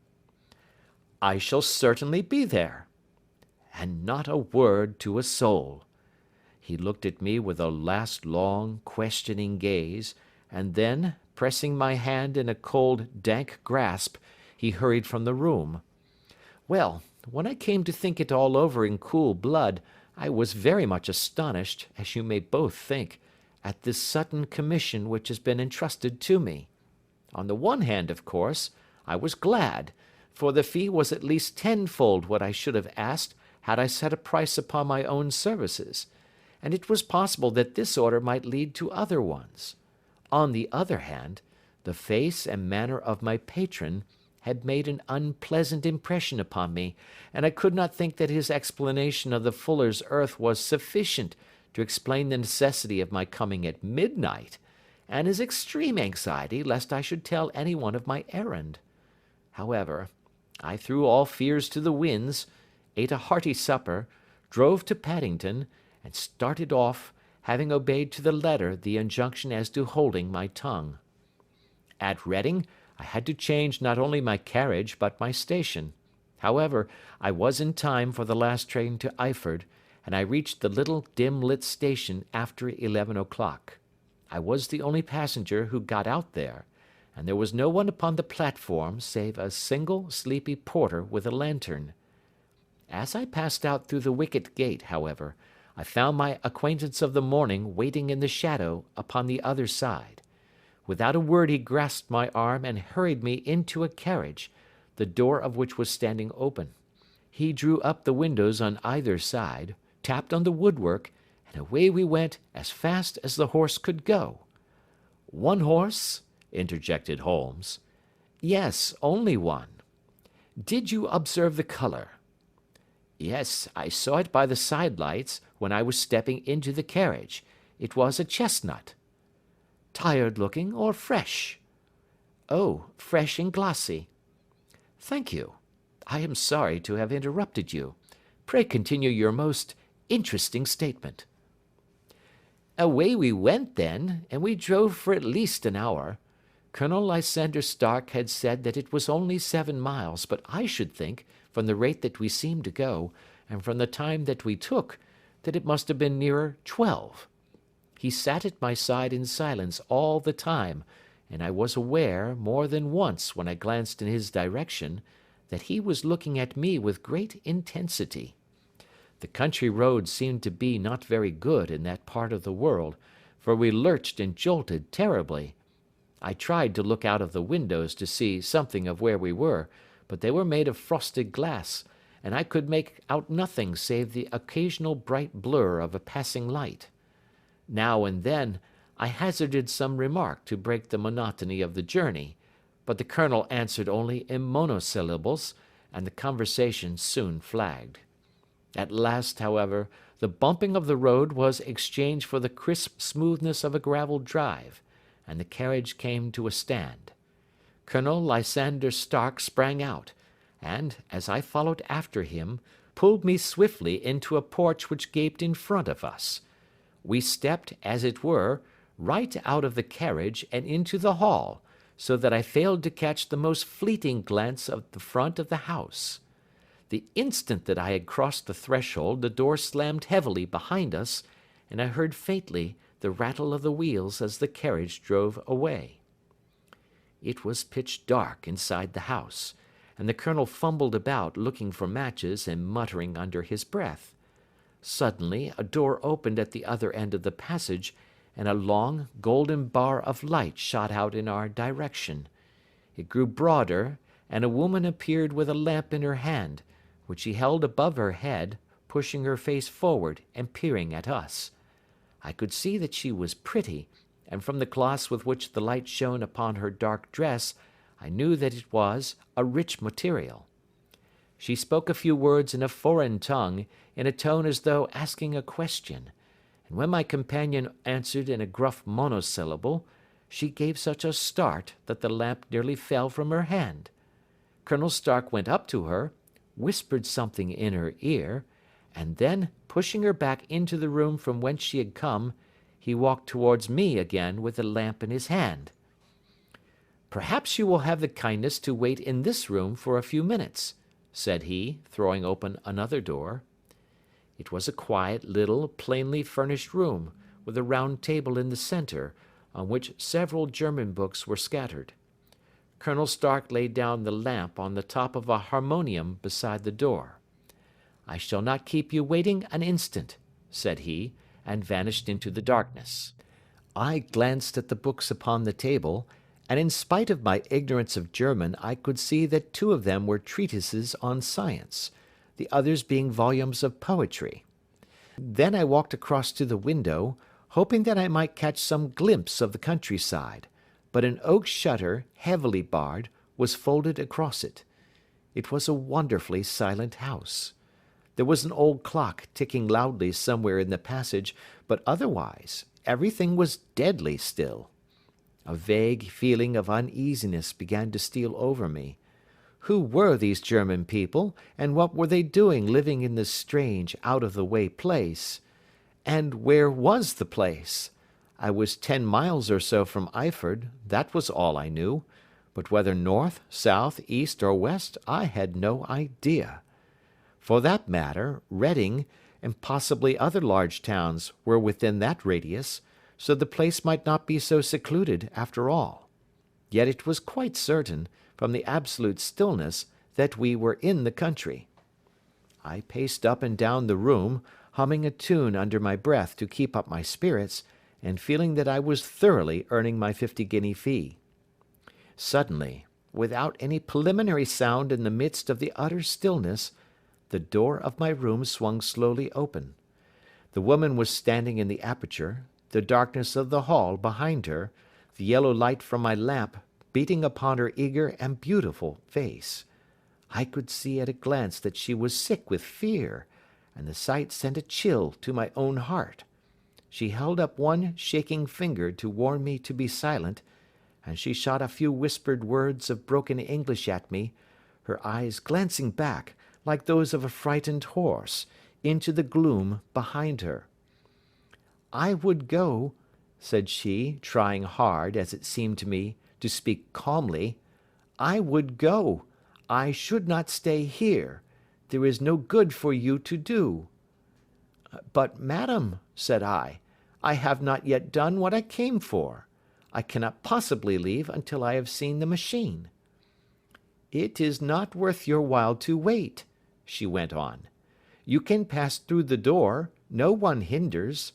"I shall certainly be there." "And not a word to a soul." He looked at me with a last long, questioning gaze, and then, pressing my hand in a cold, dank grasp, he hurried from the room. Well, when I came to think it all over in cool blood, I was very much astonished, as you may both think, at this sudden commission which has been entrusted to me. On the one hand, of course, I was glad, for the fee was at least tenfold what I should have asked had I set a price upon my own services, and it was possible that this order might lead to other ones. On the other hand, the face and manner of my patron had made an unpleasant impression upon me, and I could not think that his explanation of the Fuller's earth was sufficient to explain the necessity of my coming at midnight, and his extreme anxiety lest I should tell any one of my errand. However, I threw all fears to the winds, ate a hearty supper, drove to Paddington, and started off, having obeyed to the letter the injunction as to holding my tongue. At Reading I had to change not only my carriage but my station. However, I was in time for the last train to Eyford, and I reached the little dim-lit station after 11 o'clock. I was the only passenger who got out there, and there was no one upon the platform save a single sleepy porter with a lantern. As I passed out through the wicket gate, however, I found my acquaintance of the morning waiting in the shadow upon the other side. Without a word he grasped my arm and hurried me into a carriage, the door of which was standing open. He drew up the windows on either side, tapped on the woodwork, and away we went as fast as the horse could go. "One horse?" interjected Holmes. "Yes, only one." "Did you observe the colour?" "Yes, I saw it by the side lights when I was stepping into the carriage. It was a chestnut." "Tired looking or fresh?" "Oh, fresh and glossy." "Thank you. I am sorry to have interrupted you. Pray continue your most interesting statement." "Away we went then, and we drove for at least an hour. Colonel Lysander Stark had said that it was only 7 miles, but I should think, from the rate that we seemed to go, and from the time that we took, that it must have been nearer 12. He sat at my side in silence all the time, and I was aware, more than once when I glanced in his direction, that he was looking at me with great intensity. The country roads seemed to be not very good in that part of the world, for we lurched and jolted terribly. I tried to look out of the windows to see something of where we were, but they were made of frosted glass, and I could make out nothing save the occasional bright blur of a passing light. Now and then I hazarded some remark to break the monotony of the journey, but the colonel answered only in monosyllables, and the conversation soon flagged. At last, however, the bumping of the road was exchanged for the crisp smoothness of a gravelled drive, and the carriage came to a stand. Colonel Lysander Stark sprang out, and, as I followed after him, pulled me swiftly into a porch which gaped in front of us. We stepped, as it were, right out of the carriage and into the hall, so that I failed to catch the most fleeting glance of the front of the house. The instant that I had crossed the threshold, the door slammed heavily behind us, and I heard faintly the rattle of the wheels as the carriage drove away. It was pitch dark inside the house, and the colonel fumbled about looking for matches and muttering under his breath. Suddenly a door opened at the other end of the passage, and a long, golden bar of light shot out in our direction. It grew broader, and a woman appeared with a lamp in her hand, which she held above her head, pushing her face forward and peering at us. I could see that she was pretty, and from the gloss with which the light shone upon her dark dress, I knew that it was a rich material. She spoke a few words in a foreign tongue, in a tone as though asking a question, and when my companion answered in a gruff monosyllable, she gave such a start that the lamp nearly fell from her hand. Colonel Stark went up to her, whispered something in her ear, and then, pushing her back into the room from whence she had come, he walked towards me again with the lamp in his hand. "Perhaps you will have the kindness to wait in this room for a few minutes," said he, throwing open another door. It was a quiet, little, plainly furnished room, with a round table in the centre, on which several German books were scattered. Colonel Stark laid down the lamp on the top of a harmonium beside the door. "I shall not keep you waiting an instant," said he, and vanished into the darkness. I glanced at the books upon the table, and in spite of my ignorance of German I could see that 2 of them were treatises on science, the others being volumes of poetry. Then I walked across to the window, hoping that I might catch some glimpse of the countryside, but an oak shutter, heavily barred, was folded across it. It was a wonderfully silent house. There was an old clock ticking loudly somewhere in the passage, but otherwise everything was deadly still. A vague feeling of uneasiness began to steal over me. Who were these German people, and what were they doing living in this strange, out-of-the-way place? And where was the place? I was 10 miles or so from Eyford, that was all I knew, but whether north, south, east, or west, I had no idea. For that matter, Reading, and possibly other large towns, were within that radius, so the place might not be so secluded after all. Yet it was quite certain, from the absolute stillness, that we were in the country. I paced up and down the room, humming a tune under my breath to keep up my spirits, and feeling that I was thoroughly earning my 50-guinea fee. Suddenly, without any preliminary sound in the midst of the utter stillness, the door of my room swung slowly open. The woman was standing in the aperture, the darkness of the hall behind her, the yellow light from my lamp beating upon her eager and beautiful face. I could see at a glance that she was sick with fear, and the sight sent a chill to my own heart. She held up one shaking finger to warn me to be silent, and she shot a few whispered words of broken English at me, her eyes glancing back, like those of a frightened horse, into the gloom behind her. "I would go," said she, trying hard, as it seemed to me, to speak calmly. "I would go. I should not stay here. There is no good for you to do." "But, madam," said I have not yet done what I came for. I cannot possibly leave until I have seen the machine." "It is not worth your while to wait," she went on. "You can pass through the door, no one hinders."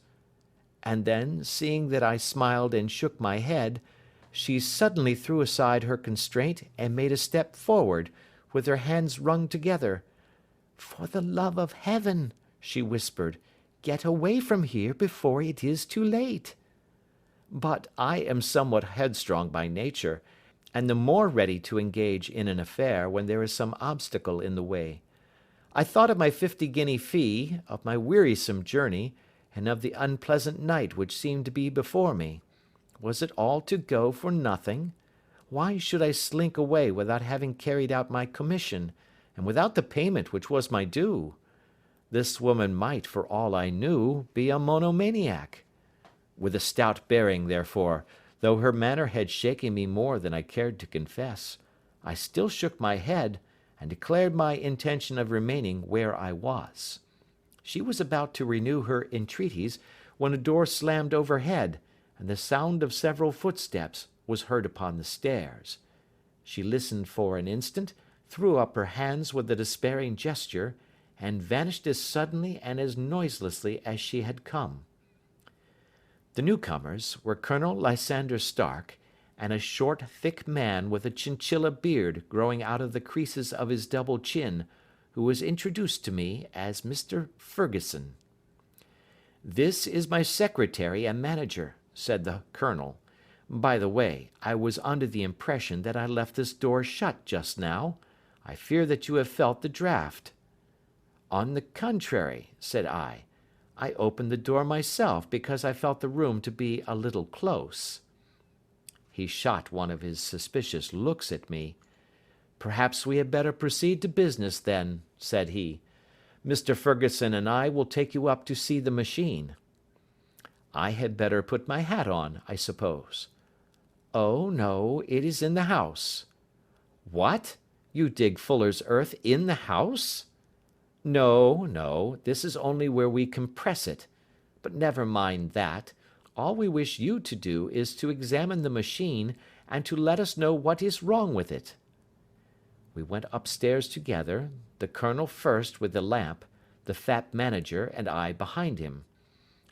And then, seeing that I smiled and shook my head, she suddenly threw aside her constraint and made a step forward, with her hands wrung together. "For the love of heaven," she whispered, "get away from here before it is too late." But I am somewhat headstrong by nature, and the more ready to engage in an affair when there is some obstacle in the way. I thought of my 50-guinea fee, of my wearisome journey, and of the unpleasant night which seemed to be before me. Was it all to go for nothing? Why should I slink away without having carried out my commission, and without the payment which was my due? This woman might, for all I knew, be a monomaniac. With a stout bearing, therefore, though her manner had shaken me more than I cared to confess, I still shook my head, and declared my intention of remaining where I was. She was about to renew her entreaties, when a door slammed overhead, and the sound of several footsteps was heard upon the stairs. She listened for an instant, threw up her hands with a despairing gesture, and vanished as suddenly and as noiselessly as she had come. The newcomers were Colonel Lysander Stark, and a short, thick man with a chinchilla beard growing out of the creases of his double chin, who was introduced to me as Mr. Ferguson. "This is my secretary and manager," said the colonel. "By the way, I was under the impression that I left this door shut just now. I fear that you have felt the draught." "On the contrary," said I opened the door myself because I felt the room to be a little close." He shot one of his suspicious looks at me. "Perhaps we had better proceed to business then," said he. "Mr. Ferguson and I will take you up to see the machine." "I had better put my hat on, I suppose." "Oh, no, it is in the house." "What? You dig fuller's earth in the house?" "No, no, this is only where we compress it. But never mind that. All we wish you to do is to examine the machine, and to let us know what is wrong with it." We went upstairs together, the colonel first with the lamp, the fat manager and I behind him.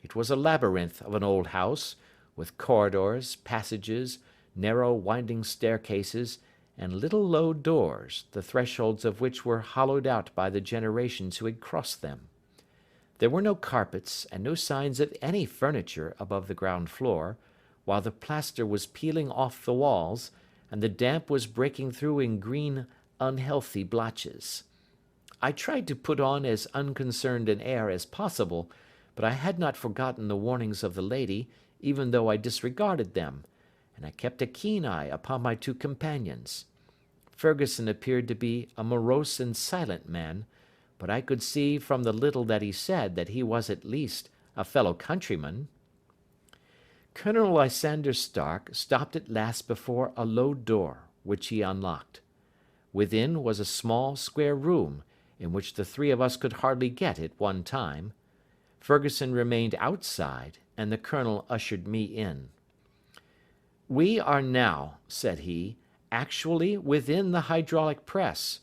It was a labyrinth of an old house, with corridors, passages, narrow winding staircases, and little low doors, the thresholds of which were hollowed out by the generations who had crossed them. There were no carpets, and no signs of any furniture above the ground floor, while the plaster was peeling off the walls, and the damp was breaking through in green, unhealthy blotches. I tried to put on as unconcerned an air as possible, but I had not forgotten the warnings of the lady, even though I disregarded them, and I kept a keen eye upon my two companions. Ferguson appeared to be a morose and silent man, but I could see from the little that he said that he was at least a fellow countryman. Colonel Lysander Stark stopped at last before a low door, which he unlocked. Within was a small, square room, in which the three of us could hardly get at one time. Ferguson remained outside, and the colonel ushered me in. "We are now," said he, "actually within the hydraulic press,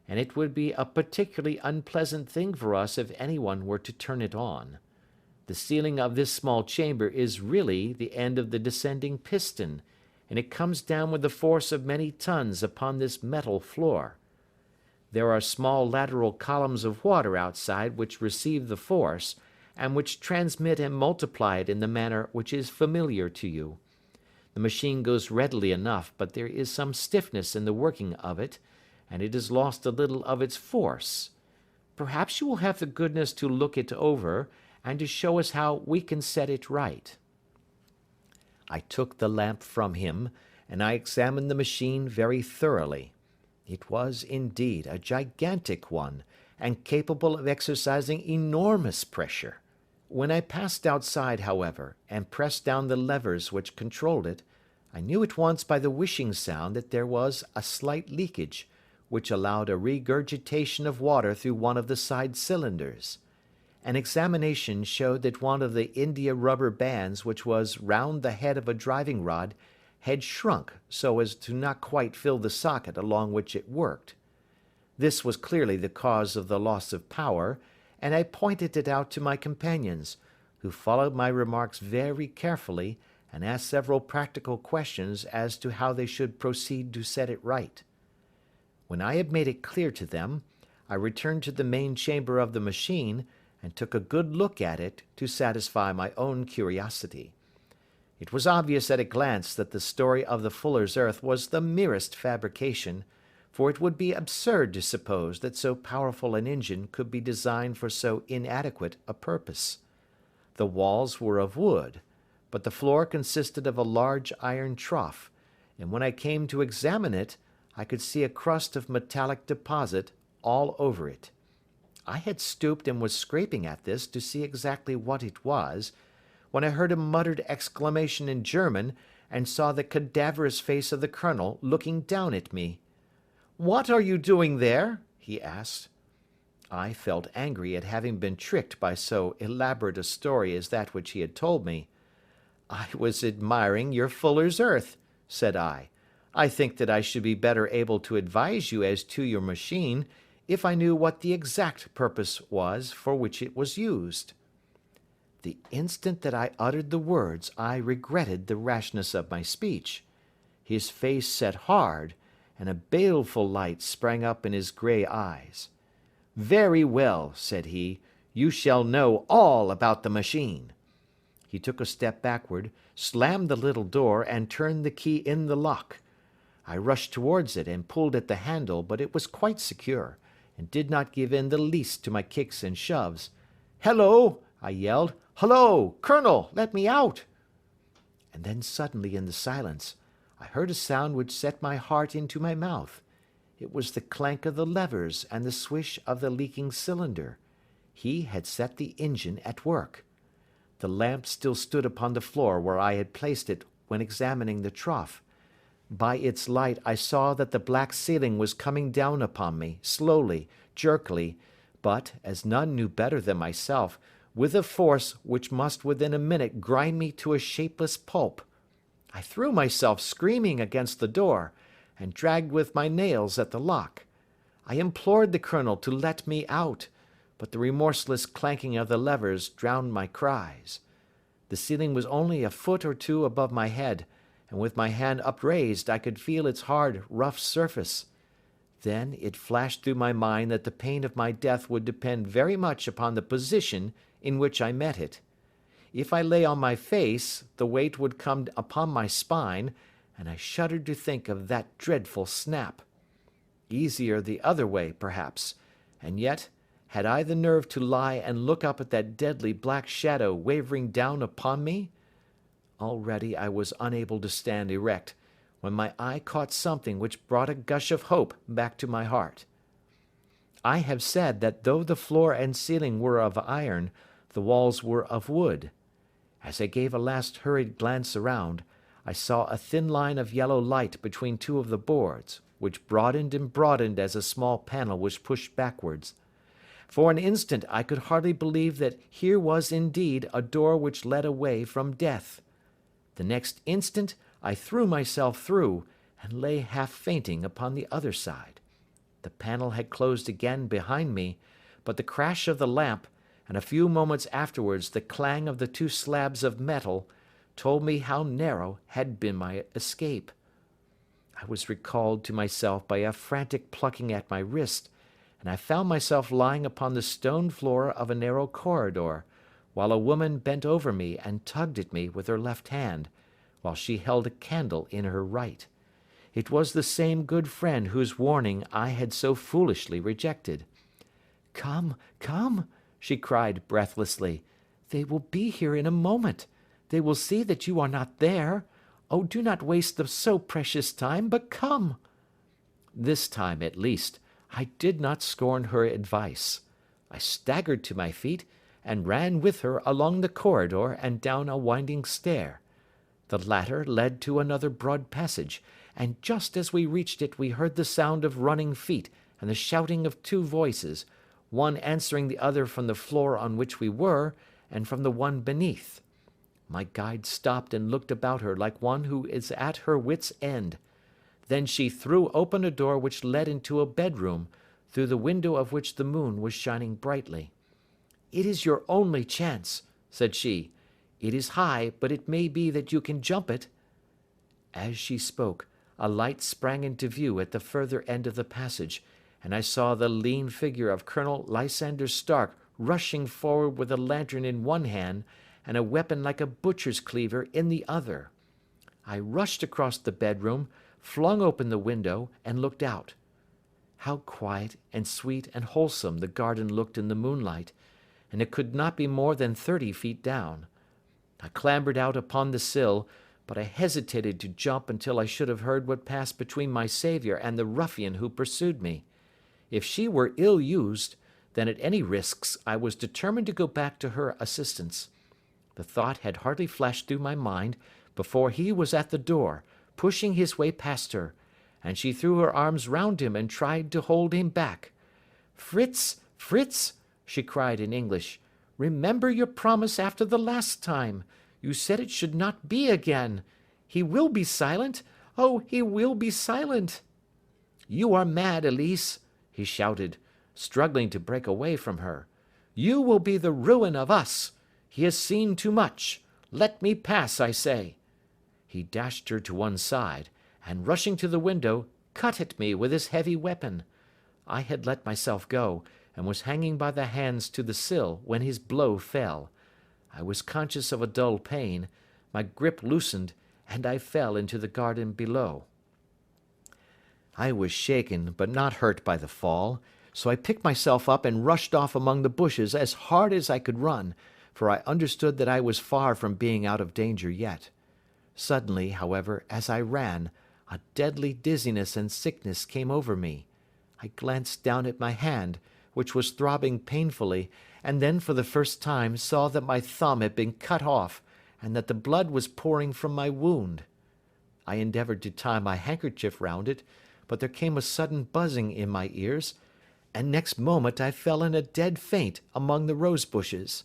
and it would be a particularly unpleasant thing for us if anyone were to turn it on. The ceiling of this small chamber is really the end of the descending piston, and it comes down with the force of many tons upon this metal floor. There are small lateral columns of water outside which receive the force, and which transmit and multiply it in the manner which is familiar to you. The machine goes readily enough, but there is some stiffness in the working of it, and it has lost a little of its force. Perhaps you will have the goodness to look it over, and to show us how we can set it right." I took the lamp from him, and I examined the machine very thoroughly. It was, indeed, a gigantic one, and capable of exercising enormous pressure. When I passed outside, however, and pressed down the levers which controlled it, I knew at once by the whishing sound that there was a slight leakage, which allowed a regurgitation of water through one of the side cylinders. An examination showed that one of the india rubber bands which was round the head of a driving rod had shrunk so as to not quite fill the socket along which it worked. This was clearly the cause of the loss of power, and I pointed it out to my companions, who followed my remarks very carefully and asked several practical questions as to how they should proceed to set it right. When I had made it clear to them, I returned to the main chamber of the machine and took a good look at it to satisfy my own curiosity. It was obvious at a glance that the story of the fuller's earth was the merest fabrication, for it would be absurd to suppose that so powerful an engine could be designed for so inadequate a purpose. The walls were of wood, but the floor consisted of a large iron trough, and when I came to examine it, I could see a crust of metallic deposit all over it. I had stooped and was scraping at this to see exactly what it was, when I heard a muttered exclamation in German and saw the cadaverous face of the colonel looking down at me. "What are you doing there?" he asked. I felt angry at having been tricked by so elaborate a story as that which he had told me. "I was admiring your fuller's earth," said I. "I think that I should be better able to advise you as to your machine if I knew what the exact purpose was for which it was used." The instant that I uttered the words I regretted the rashness of my speech. His face set hard, and a baleful light sprang up in his grey eyes. "Very well," said he, "you shall know all about the machine." He took a step backward, slammed the little door, and turned the key in the lock. I rushed towards it and pulled at the handle, but it was quite secure, and did not give in the least to my kicks and shoves. "Hello!" I yelled. "Hullo! Colonel, let me out!" And then suddenly in the silence, I heard a sound which set my heart into my mouth. It was the clank of the levers and the swish of the leaking cylinder. He had set the engine at work. The lamp still stood upon the floor where I had placed it when examining the trough. By its light I saw that the black ceiling was coming down upon me, slowly, jerkily, but, as none knew better than myself, with a force which must within a minute grind me to a shapeless pulp. I threw myself screaming against the door, and dragged with my nails at the lock. I implored the colonel to let me out, but the remorseless clanking of the levers drowned my cries. The ceiling was only a foot or two above my head, and with my hand upraised I could feel its hard, rough surface. Then it flashed through my mind that the pain of my death would depend very much upon the position in which I met it. If I lay on my face, the weight would come upon my spine, and I shuddered to think of that dreadful snap. Easier the other way, perhaps, and yet, had I the nerve to lie and look up at that deadly black shadow wavering down upon me? Already I was unable to stand erect, when my eye caught something which brought a gush of hope back to my heart. I have said that though the floor and ceiling were of iron, the walls were of wood. As I gave a last hurried glance around, I saw a thin line of yellow light between two of the boards, which broadened and broadened as a small panel was pushed backwards. For an instant I could hardly believe that here was indeed a door which led away from death. The next instant I threw myself through, and lay half fainting upon the other side. The panel had closed again behind me, but the crash of the lamp, and a few moments afterwards the clang of the two slabs of metal, told me how narrow had been my escape. I was recalled to myself by a frantic plucking at my wrist, and I found myself lying upon the stone floor of a narrow corridor, while a woman bent over me and tugged at me with her left hand, while she held a candle in her right. It was the same good friend whose warning I had so foolishly rejected. "Come, come," she cried breathlessly. "They will be here in a moment. They will see that you are not there. Oh, do not waste the so precious time, but come." This time, at least, I did not scorn her advice. I staggered to my feet, and ran with her along the corridor and down a winding stair. The latter led to another broad passage, and just as we reached it we heard the sound of running feet and the shouting of two voices, one answering the other from the floor on which we were, and from the one beneath. My guide stopped and looked about her like one who is at her wit's end. Then she threw open a door which led into a bedroom, through the window of which the moon was shining brightly. "It is your only chance," said she. "It is high, but it may be that you can jump it." As she spoke, a light sprang into view at the further end of the passage, and I saw the lean figure of Colonel Lysander Stark rushing forward with a lantern in one hand and a weapon like a butcher's cleaver in the other. I rushed across the bedroom, flung open the window, and looked out. How quiet and sweet and wholesome the garden looked in the moonlight, and it could not be more than 30 feet down. I clambered out upon the sill, but I hesitated to jump until I should have heard what passed between my saviour and the ruffian who pursued me. If she were ill used, then at any risks I was determined to go back to her assistance. The thought had hardly flashed through my mind before he was at the door, pushing his way past her, and she threw her arms round him and tried to hold him back. "Fritz, Fritz," she cried in English, "remember your promise after the last time. You said it should not be again. He will be silent. Oh, he will be silent." "You are mad, Elise," he shouted, struggling to break away from her. "You will be the ruin of us. He has seen too much. Let me pass, I say." He dashed her to one side, and rushing to the window, cut at me with his heavy weapon. I had let myself go, and was hanging by the hands to the sill when his blow fell. I was conscious of a dull pain, my grip loosened, and I fell into the garden below. I was shaken but not hurt by the fall, so I picked myself up and rushed off among the bushes as hard as I could run, for I understood that I was far from being out of danger yet. Suddenly, however, as I ran, a deadly dizziness and sickness came over me. I glanced down at my hand, which was throbbing painfully, and then for the first time saw that my thumb had been cut off, and that the blood was pouring from my wound. I endeavoured to tie my handkerchief round it, but there came a sudden buzzing in my ears, and next moment I fell in a dead faint among the rose bushes.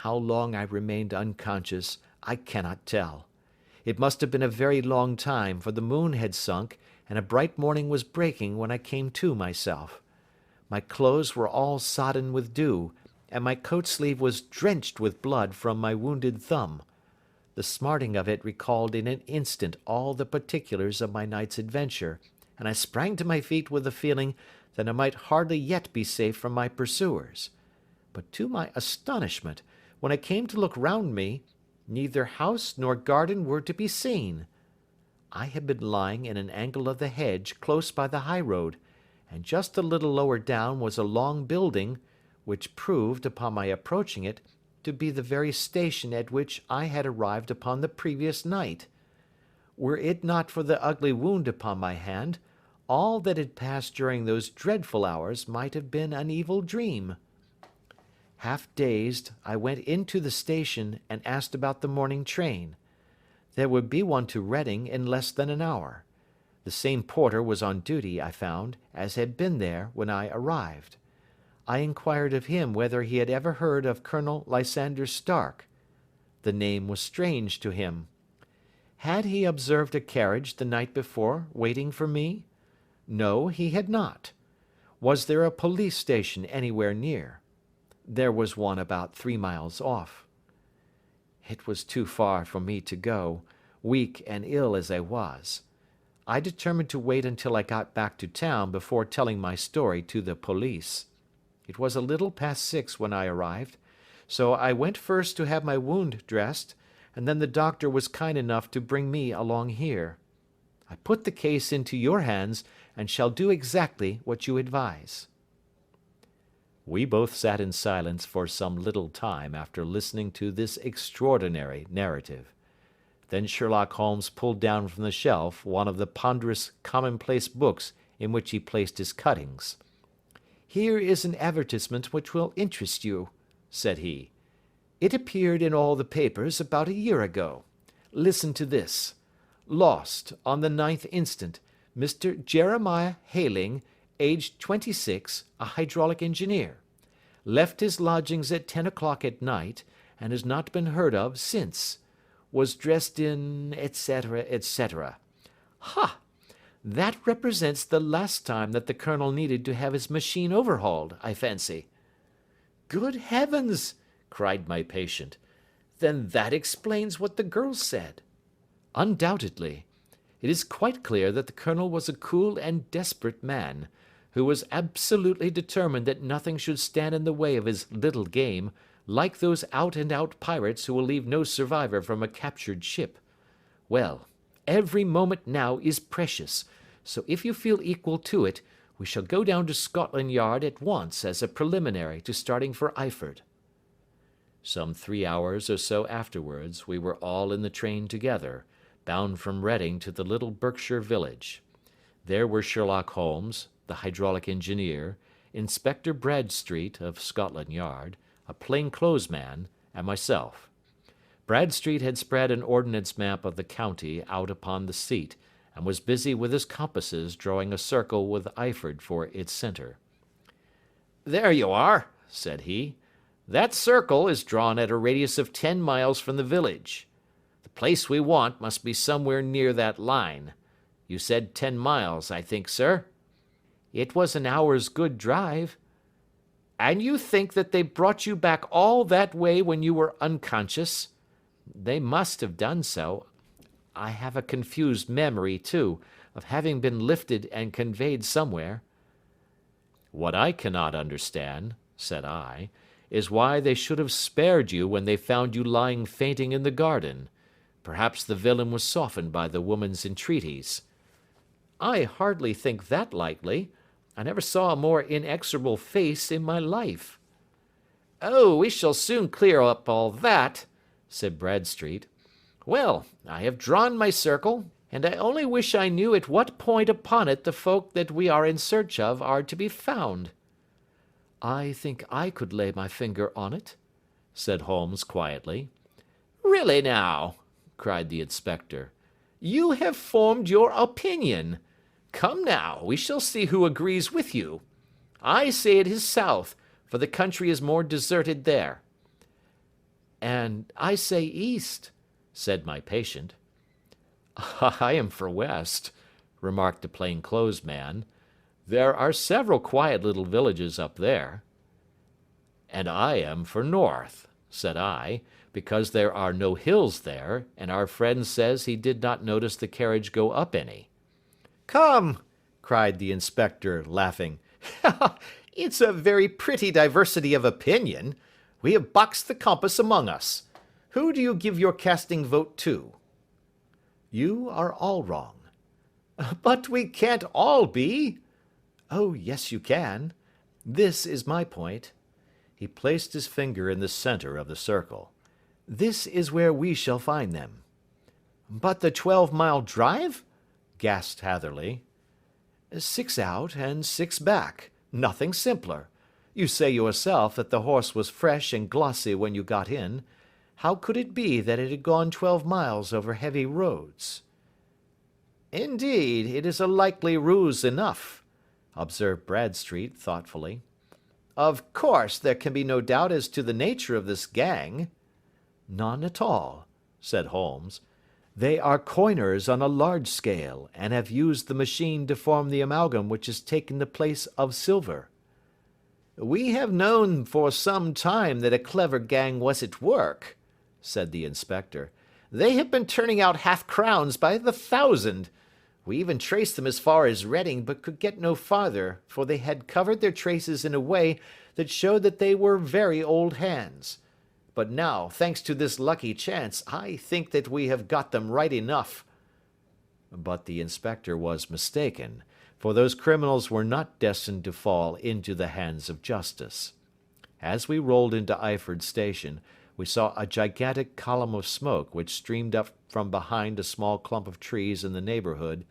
How long I remained unconscious I cannot tell. It must have been a very long time, for the moon had sunk, and a bright morning was breaking when I came to myself. My clothes were all sodden with dew, and my coat sleeve was drenched with blood from my wounded thumb. The smarting of it recalled in an instant all the particulars of my night's adventure, and I sprang to my feet with the feeling that I might hardly yet be safe from my pursuers. But to my astonishment, when I came to look round me, neither house nor garden were to be seen. I had been lying in an angle of the hedge close by the high road, and just a little lower down was a long building, which proved, upon my approaching it, to be the very station at which I had arrived upon the previous night. Were it not for the ugly wound upon my hand, all that had passed during those dreadful hours might have been an evil dream. Half dazed, I went into the station and asked about the morning train. There would be one to Reading in less than an hour. The same porter was on duty, I found, as had been there when I arrived. I inquired of him whether he had ever heard of Colonel Lysander Stark. The name was strange to him. Had he observed a carriage the night before waiting for me? No, he had not. Was there a police station anywhere near? There was one about 3 miles off. It was too far for me to go, weak and ill as I was. I determined to wait until I got back to town before telling my story to the police. It was a little past 6 when I arrived, so I went first to have my wound dressed, and then the doctor was kind enough to bring me along here. I put the case into your hands, and shall do exactly what you advise." We both sat in silence for some little time after listening to this extraordinary narrative. Then Sherlock Holmes pulled down from the shelf one of the ponderous commonplace books in which he placed his cuttings. "Here is an advertisement which will interest you," said he. "It appeared in all the papers about a year ago. Listen to this. Lost, on the 9th instant, Mr. Jeremiah Hayling, aged 26, a hydraulic engineer. Left his lodgings at 10 o'clock at night, and has not been heard of since. Was dressed in, etc., etc. Ha! That represents the last time that the Colonel needed to have his machine overhauled, I fancy." "Good heavens!" cried my patient. "Then that explains what the girl said." "Undoubtedly. It is quite clear that the Colonel was a cool and desperate man, who was absolutely determined that nothing should stand in the way of his little game, like those out-and-out pirates who will leave no survivor from a captured ship. Well, every moment now is precious, so if you feel equal to it, we shall go down to Scotland Yard at once as a preliminary to starting for Eyford." Some 3 hours or so afterwards we were all in the train together, bound from Reading to the little Berkshire village. There were Sherlock Holmes, the hydraulic engineer, Inspector Bradstreet of Scotland Yard, a plain-clothes man, and myself. Bradstreet had spread an ordnance map of the county out upon the seat, and was busy with his compasses drawing a circle with Eyford for its centre. "There you are," said he. "That circle is drawn at a radius of 10 miles from the village. The place we want must be somewhere near that line. You said 10 miles, I think, sir?" "It was an hour's good drive." "And you think that they brought you back all that way when you were unconscious?" "They must have done so. I have a confused memory, too, of having been lifted and conveyed somewhere." "What I cannot understand," said I, "is why they should have spared you when they found you lying fainting in the garden. Perhaps the villain was softened by the woman's entreaties." "I hardly think that likely. I never saw a more inexorable face in my life." "Oh, we shall soon clear up all that," said Bradstreet. "Well, I have drawn my circle, and I only wish I knew at what point upon it the folk that we are in search of are to be found." "I think I could lay my finger on it," said Holmes quietly. "Really now," cried the inspector, "you have formed your opinion. Come now, we shall see who agrees with you. I say it is south, for the country is more deserted there." "And I say east," said my patient. "I am for west," remarked the plain-clothes man. "There are several quiet little villages up there." "And I am for north," said I, "because there are no hills there, and our friend says he did not notice the carriage go up any." "Come," cried the inspector, laughing, "it's a very pretty diversity of opinion. We have boxed the compass among us. Who do you give your casting vote to?" "You are all wrong." "But we can't all be." "Oh, yes, you can. This is my point." He placed his finger in the centre of the circle. "This is where we shall find them." "But the 12-mile drive?" gasped Hatherley. 6 out and 6 back. Nothing simpler. You say yourself that the horse was fresh and glossy when you got in. How could it be that it had gone 12 miles over heavy roads? Indeed, it is a likely ruse enough, observed Bradstreet thoughtfully. Of course, there can be no doubt as to the nature of this gang. None at all, said Holmes. They are coiners on a large scale, and have used the machine to form the amalgam which has taken the place of silver. We have known for some time that a clever gang was at work, said the inspector. They have been turning out half-crowns by the thousand. We even traced them as far as Reading, but could get no farther, for they had covered their traces in a way that showed that they were very old hands. But now, thanks to this lucky chance, I think that we have got them right enough. But the inspector was mistaken, for those criminals were not destined to fall into the hands of justice. As we rolled into Eyford Station, we saw a gigantic column of smoke which streamed up from behind a small clump of trees in the neighbourhood,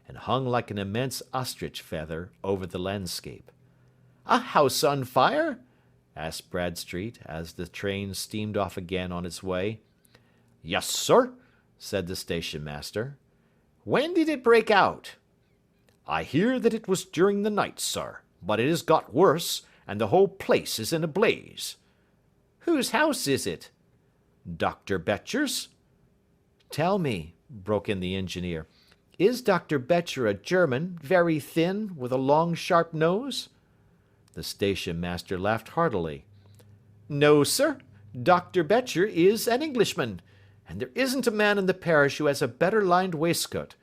and hung like an immense ostrich feather over the landscape. A house on fire? asked Bradstreet, as the train steamed off again on its way. Yes, sir, said the station master. When did it break out? I hear that it was during the night, sir, but it has got worse, and the whole place is in a blaze. Whose house is it? Dr. Betcher's. Tell me, broke in the engineer, is Dr. Betcher a German, very thin, with a long, sharp nose? The station master laughed heartily. No, sir. Dr. Betcher is an Englishman, and there isn't a man in the parish who has a better lined waistcoat.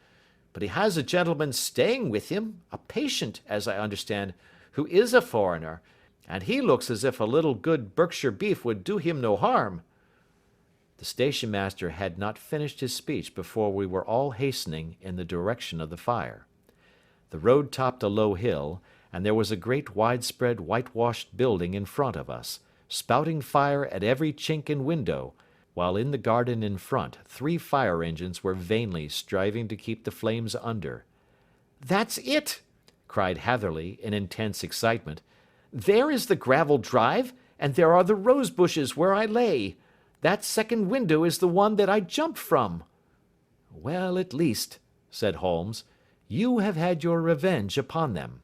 But he has a gentleman staying with him, a patient, as I understand, who is a foreigner, and he looks as if a little good Berkshire beef would do him no harm. The station master had not finished his speech before we were all hastening in the direction of the fire. The road topped a low hill, and there was a great widespread whitewashed building in front of us, spouting fire at every chink and window, while in the garden in front 3 fire engines were vainly striving to keep the flames under. That's it, cried Hatherley in intense excitement. There is the gravel drive, and there are the rose bushes where I lay. That second window is the one that I jumped from. Well, at least, said Holmes, you have had your revenge upon them.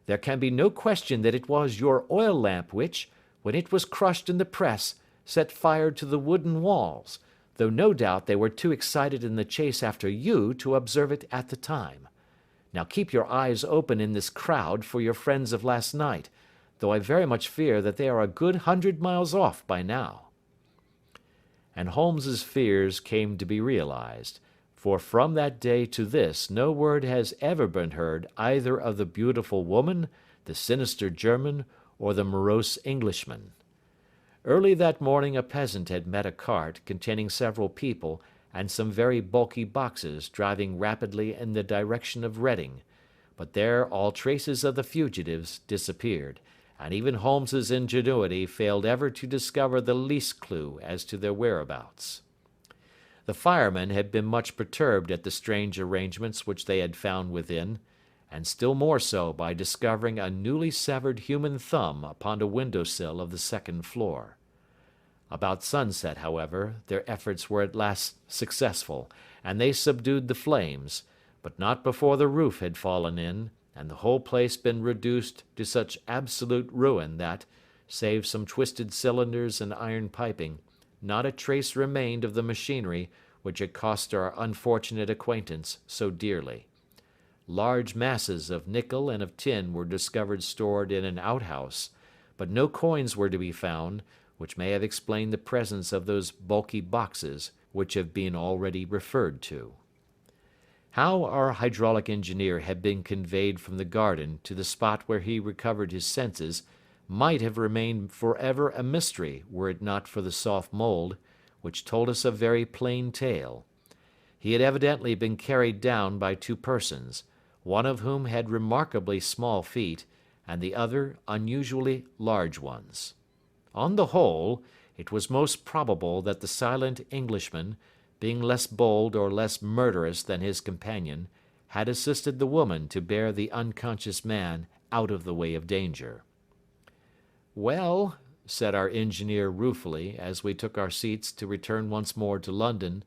There can be no question that it was your oil lamp which, when it was crushed in the press, set fire to the wooden walls, though no doubt they were too excited in the chase after you to observe it at the time. Now keep your eyes open in this crowd for your friends of last night, though I very much fear that they are a good 100 miles off by now. And Holmes's fears came to be realized, for from that day to this no word has ever been heard either of the beautiful woman, the sinister German, or the morose Englishman. Early that morning a peasant had met a cart containing several people and some very bulky boxes driving rapidly in the direction of Reading, but there all traces of the fugitives disappeared, and even Holmes's ingenuity failed ever to discover the least clue as to their whereabouts. The firemen had been much perturbed at the strange arrangements which they had found within, and still more so by discovering a newly severed human thumb upon a window-sill of the second floor. About sunset, however, their efforts were at last successful, and they subdued the flames, but not before the roof had fallen in, and the whole place been reduced to such absolute ruin that, save some twisted cylinders and iron piping, not a trace remained of the machinery which had cost our unfortunate acquaintance so dearly. Large masses of nickel and of tin were discovered stored in an outhouse, but no coins were to be found, which may have explained the presence of those bulky boxes which have been already referred to. How our hydraulic engineer had been conveyed from the garden to the spot where he recovered his senses might have remained for ever a mystery were it not for the soft mould, which told us a very plain tale. He had evidently been carried down by 2 persons, one of whom had remarkably small feet, and the other unusually large ones. On the whole, it was most probable that the silent Englishman, being less bold or less murderous than his companion, had assisted the woman to bear the unconscious man out of the way of danger. Well, said our engineer ruefully, as we took our seats to return once more to London,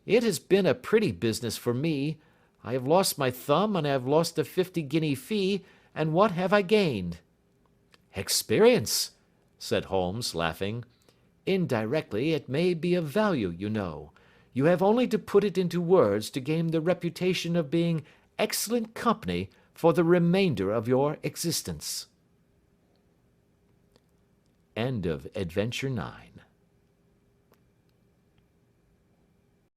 "it has been a pretty business for me. I have lost my thumb and I have lost a 50-guinea fee, and what have I gained?" experience, said Holmes, laughing. "Indirectly it may be of value, you know. You have only to put it into words to gain the reputation of being excellent company for the remainder of your existence." End of Adventure 9.